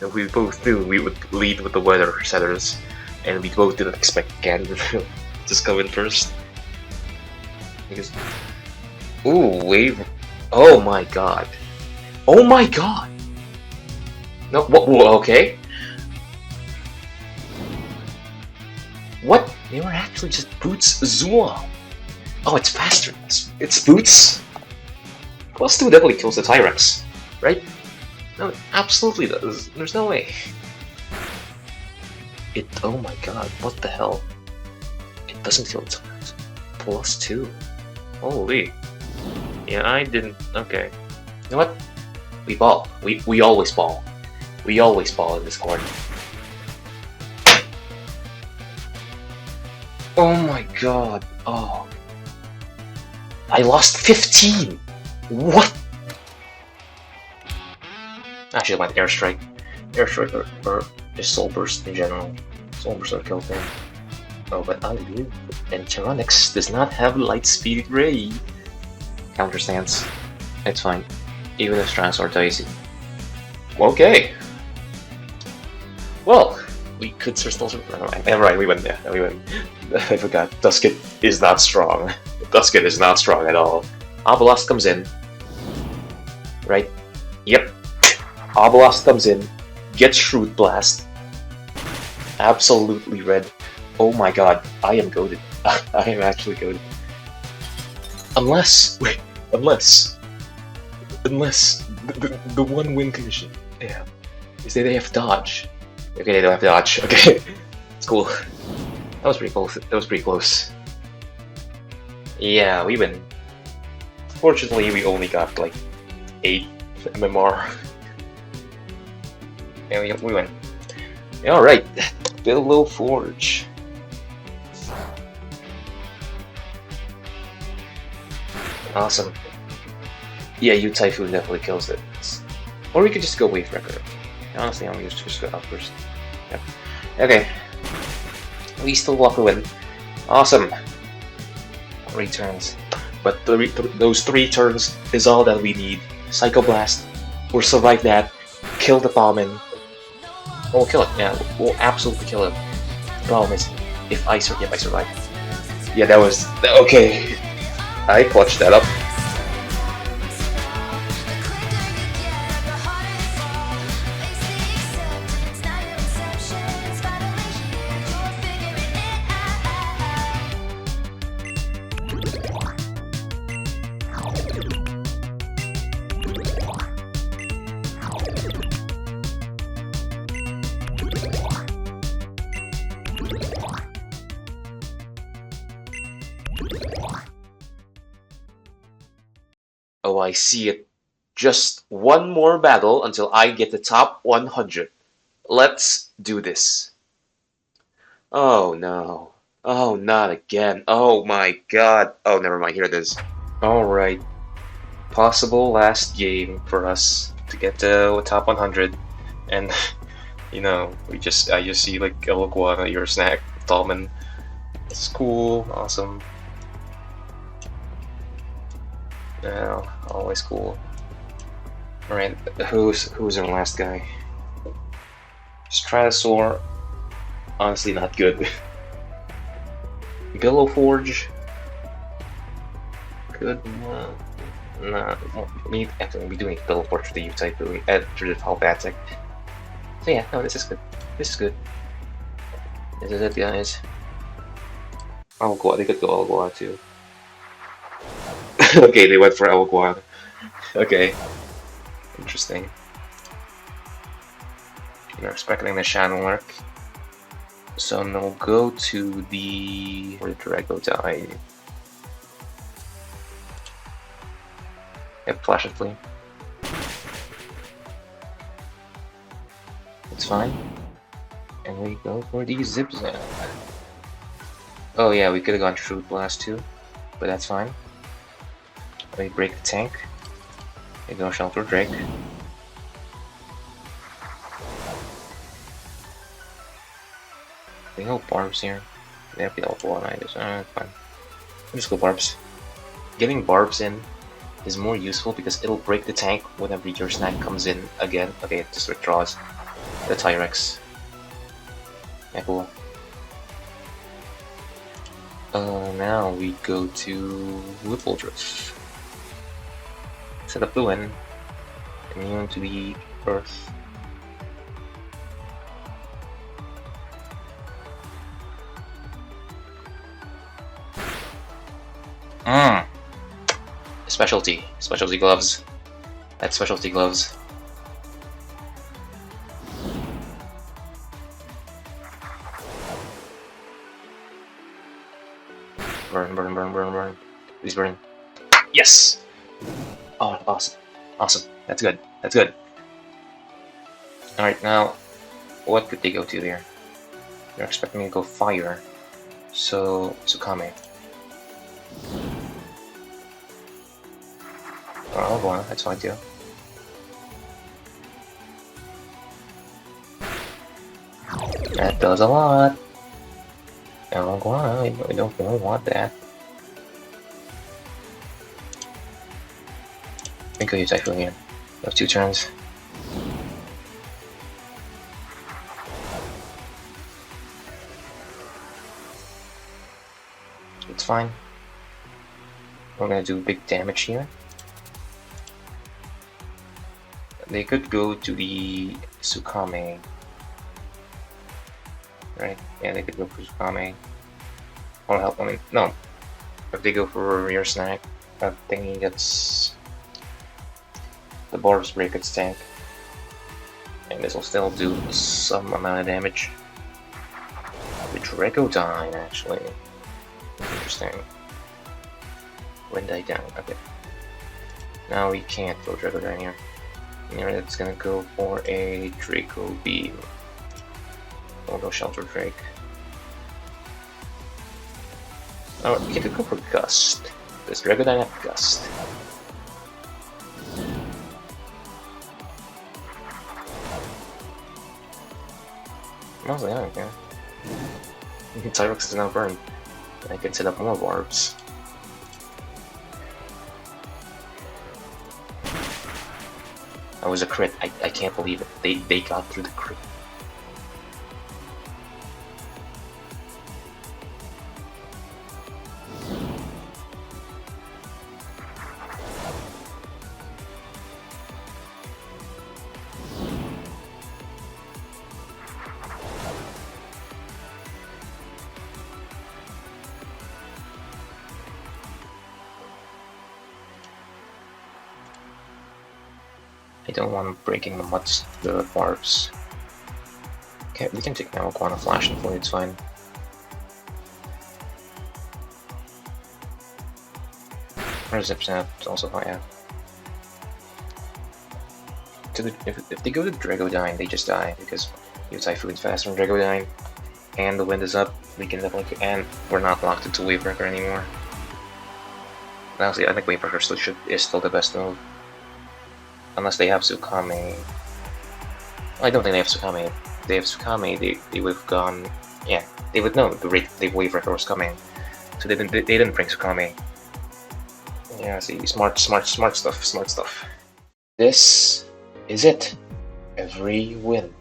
And we both knew we would lead with the weather setters, and we both didn't expect Gander to just come in first. Because, ooh, wave! Oh my god! Oh my god! No, what? Okay. What? They were actually just Boots Zua. Oh, it's faster. It's Boots. +2 definitely kills the Tyrex, right? No, it absolutely does. There's no way. Oh my god, what the hell? It doesn't kill the Tyrex. +2. Holy. Yeah, I didn't. Okay. You know what? We ball. We always ball. We always ball in this corner. Oh my god. Oh. I lost 15! What? Actually, I went airstrike. Airstrike or just soul burst in general. Soul burst or kill thing. Oh, but I live. And Tyrannox does not have light speed ray. Counter stance. It's fine. Even if Stransor dicey. Okay. Well, we could still. Never mind, we win there. We win. I forgot. Dusket is not strong. Dusket is not strong at all. Obelisk comes in. Right? Yep. Obelisk comes in. Gets Shrewd Blast. Absolutely red. Oh my god, I am goated. I am actually goated. Unless the one win condition, yeah, is that they have dodge. Okay, they don't have dodge. Okay, it's cool. That was pretty close. That was pretty close. Yeah, we win. Fortunately, we only got like 8 MMR. Yeah, we win. All right, Billow Forge. Awesome. Yeah, you Typhoon definitely kills it. Or we could just go Wave Wrecker. Honestly, I'm used to just go out first. Yep. Okay. We still walk a win. Awesome. 3 turns. But those 3 turns is all that we need. Psycho Blast. We'll survive that. Kill the Bowman. We'll kill it. Yeah, we'll absolutely kill it. The problem is, if I survive. Yep, I survived. Yeah, that was okay. I clutched that up. Oh, I see it. Just one more battle until I get the top 100. Let's do this. Oh no. Oh, not again. Oh my god. Oh, never mind. Here it is. Alright. Possible last game for us to get to top 100. And, you know, I just see like Eloquana, your snack, Tallman. It's cool. Awesome. Yeah, always cool. Alright, who's our last guy? Stratosaur, honestly not good. Billow Forge, good one. Nah, we actually be doing Billow Forge for the U-type, but we add to the Telepathic. So yeah, no, this is good. This is good. This is it, guys. They could go Algoa too. Okay, they went for Algoa. Okay. Interesting. You're expecting the Shadow Lurk. So now we'll go to the... Where did Drago die? Yep, Flash and Flame. It's fine. And we go for the Zip Zap. Oh yeah, we could have gone Shrewd Blast too, but that's fine. We break the tank. We go Shelter Drake. We go Barbs here. They have the Alpha 1 items. Fine. We'll just go Barbs. Getting Barbs in is more useful because it'll break the tank whenever your snack comes in again. Okay, it just withdraws the Tyrex. Yeah, cool. Now we go to Whippoldrift. Set up the win. Immune to the Earth. Specialty gloves. That's specialty gloves. Burn. Please burn. Yes! Oh, awesome. That's good. Alright, now, what could they go to there? They're expecting me to go fire. So, Tsukame. Well, go on, that's fine too. That does a lot. No, go on, we don't want that. I think I'll use Typhoon here. We have 2 turns. It's fine. We're gonna do big damage here. They could go to the Tsukame. Right? Yeah, they could go for Tsukame. Or help, I mean, no. If they go for rear snack, that thingy gets the Boris break its tank. And this will still do some amount of damage. The Dragodine, actually. Interesting. When die down, okay. Now we can't go Dragodine here. Here it's gonna go for a Draco Beam. We'll go Shelter Drake. Oh, we could go for Gust. Does Dragodine have Gust? Mostly, I don't care. Tyrex is now burned. I can set up more warps. That was a crit. I can't believe it. They got through the crit. I don't want them breaking the barbs. Okay, we can take now Quantum Flash and it's fine. Or Zip Snap, it's also fine, yeah. If they go to Dragodine, they just die because your Typhoon's faster than Dragodine, and the wind is up. We can definitely, and we're not locked into Wavebreaker anymore. Honestly, I think Wavebreaker is still the best move. Unless they have Tsukame. I don't think they have Tsukame. If they have Tsukame, they would have gone. Yeah, they would know the Wavebreaker was coming, so they didn't bring Tsukame. Yeah, see, smart stuff. This is it. Every win,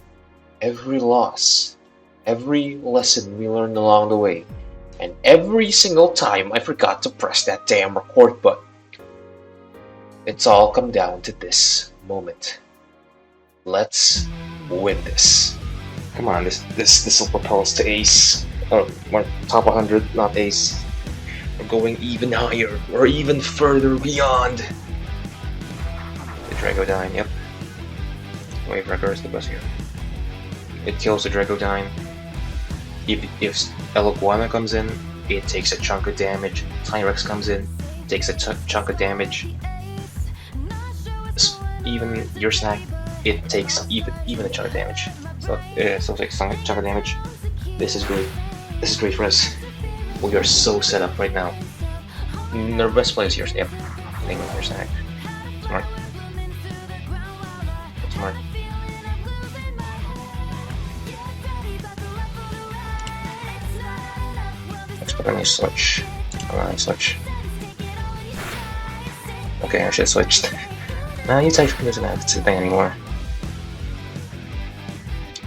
every loss, every lesson we learned along the way, and every single time I forgot to press that damn record button. It's all come down to this moment. Let's win this. Come on, this will propel us to ace. We're top 100, not ace. We're going even higher. We're even further beyond. The Dragodine, yep. Wavebreaker is the best here. It kills the Dragodine. If Eloquana comes in, it takes a chunk of damage. Tyrex comes in, takes a chunk of damage. Even your snack, it takes even a chunk of damage. So still takes a chunk of damage. This is great. This is great for us. We are so set up right now. Our best play is yours. Yep. Taking your snack. Smart. Smart. Expect any switch. Switch. Okay, I should have switched. Nah, you Typhoon doesn't have to thing anymore.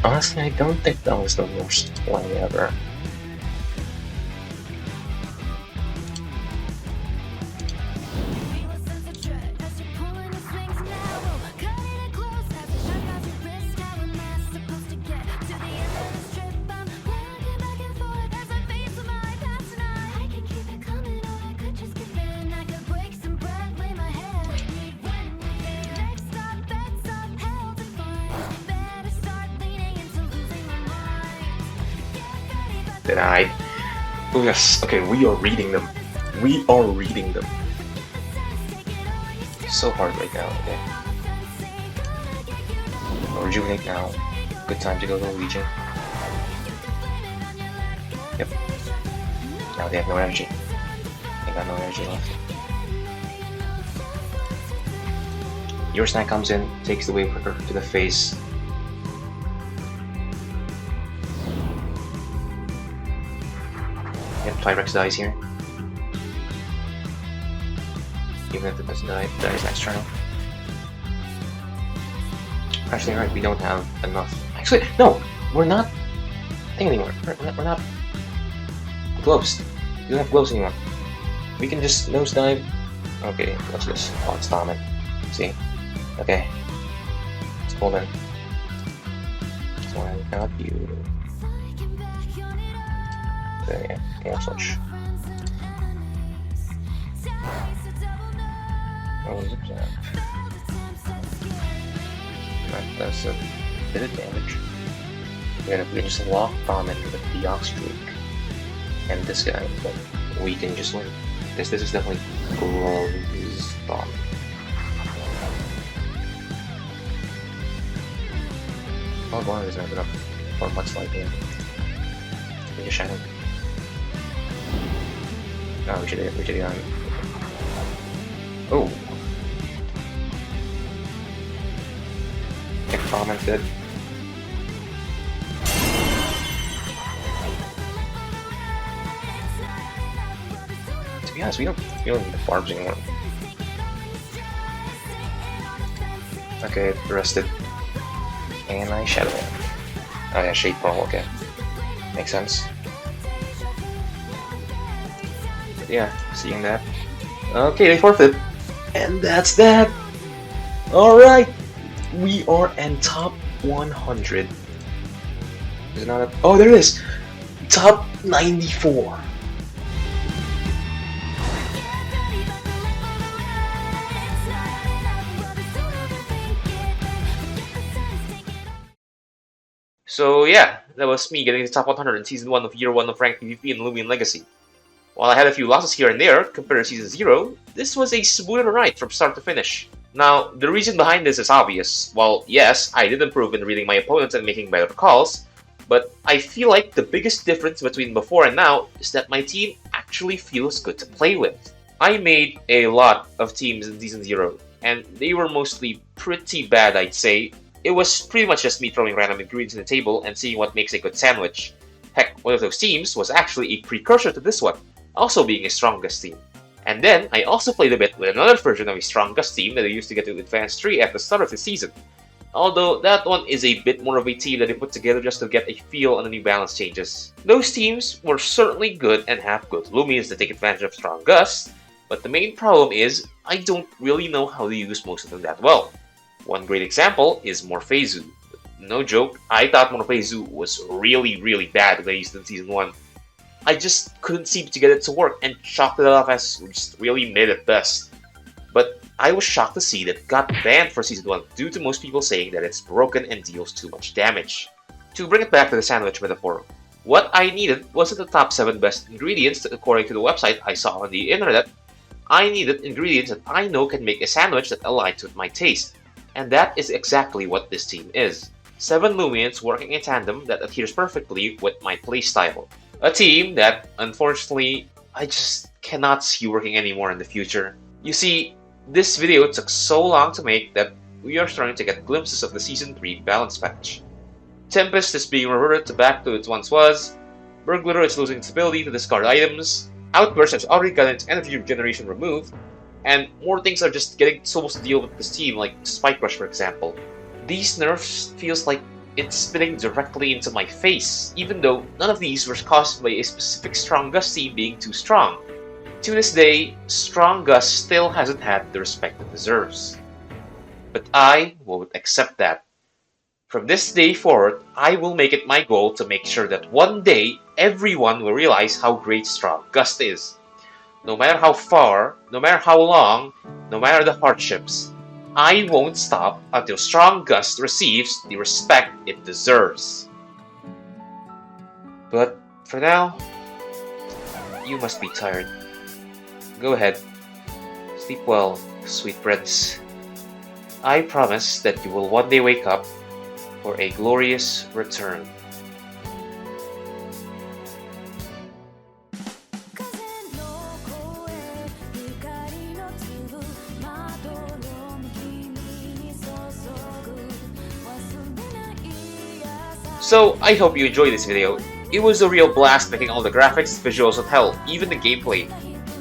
Honestly, I don't think that was the worst play ever. Denied. Oh yes, okay, we are reading them. We are reading them. So hard right now, okay. Rejuvenate now. Good time to go to the Legion. Yep. Now they have no energy. They got no energy left. Your snack comes in, takes the wave clicker to the face. Yep, Tyrex dies here. Even if it doesn't die, it dies next turn. Actually, right, we don't have enough. Actually, no! We're not thing anymore. We're not gloves. We don't have gloves anymore. We can just nosedive. Okay, let's just storm it. See? Okay. Let's pull in. So I got you. Okay, more switch. Oh, zip zap. That does a bit of damage. And if we just lock bomb in with the Oxstreak and this guy, then we can just win. This is definitely Glow's bomb. Oh, Glow's doesn't have enough for much like him. We just shine him. No, we should get on. Oh! Kick bomb instead. To be honest, we don't need the farms anymore. Okay, rested. And I shadow him. Oh yeah, Shade Pearl, okay. Makes sense. But yeah, seeing that. Okay, they forfeit. And that's that! Alright! We are in top 100. Is it not up? Oh, there it is! Top 94. So yeah, that was me getting to top 100 in Season 1 of Year 1 of Ranked PvP in Loomian Legacy. While I had a few losses here and there compared to Season 0, this was a smoother ride from start to finish. Now, the reason behind this is obvious. While yes, I did improve in reading my opponents and making better calls, but I feel like the biggest difference between before and now is that my team actually feels good to play with. I made a lot of teams in Season 0, and they were mostly pretty bad, I'd say. It was pretty much just me throwing random ingredients on the table and seeing what makes a good sandwich. Heck, one of those teams was actually a precursor to this one, also being a strongest team. And then, I also played a bit with another version of a strongest team that I used to get to Advanced 3 at the start of the season. Although, that one is a bit more of a team that I put together just to get a feel on the new balance changes. Those teams were certainly good and have good Loomians to take advantage of strong gusts, but the main problem is, I don't really know how to use most of them that well. One great example is Morphezu. No joke, I thought Morphezu was really bad when I used it in Season 1. I just couldn't seem to get it to work and chalked it off as just really mid at best. But I was shocked to see that it got banned for Season 1 due to most people saying that it's broken and deals too much damage. To bring it back to the sandwich metaphor, what I needed wasn't the top 7 best ingredients according to the website I saw on the internet. I needed ingredients that I know can make a sandwich that aligns with my taste. And that is exactly what this team is. 7 Loomians working in tandem that adheres perfectly with my playstyle. A team that, unfortunately, I just cannot see working anymore in the future. You see, this video took so long to make that we are starting to get glimpses of the Season 3 balance patch. Tempest is being reverted back to its once was, Burglar is losing its ability to discard items, Outburst has already gotten its energy regeneration removed, and more things are just getting supposed to deal with this team, like Spike Rush for example. These nerfs feels like it's spitting directly into my face, even though none of these were caused by a specific Strong Gust team being too strong. To this day, Strong Gust still hasn't had the respect it deserves. But I won't accept that. From this day forward, I will make it my goal to make sure that one day, everyone will realize how great Strong Gust is. No matter how far, no matter how long, no matter the hardships, I won't stop until Strong Gust receives the respect it deserves. But for now, you must be tired. Go ahead. Sleep well, sweet prince. I promise that you will one day wake up for a glorious return. So I hope you enjoyed this video. It was a real blast making all the graphics, visuals, and hell, even the gameplay.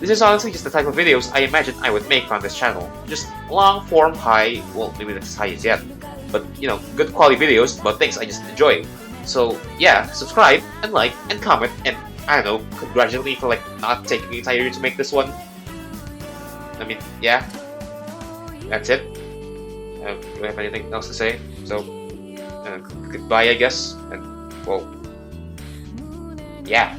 This is honestly just the type of videos I imagined I would make on this channel. Just long form, high, well maybe not as high as yet, but you know, good quality videos about things I just enjoy. So yeah, subscribe and like and comment and I don't know, congratulate me for like not taking the entire year to make this one. I mean, yeah, that's it. Do I have anything else to say? So, goodbye I guess, and well, yeah.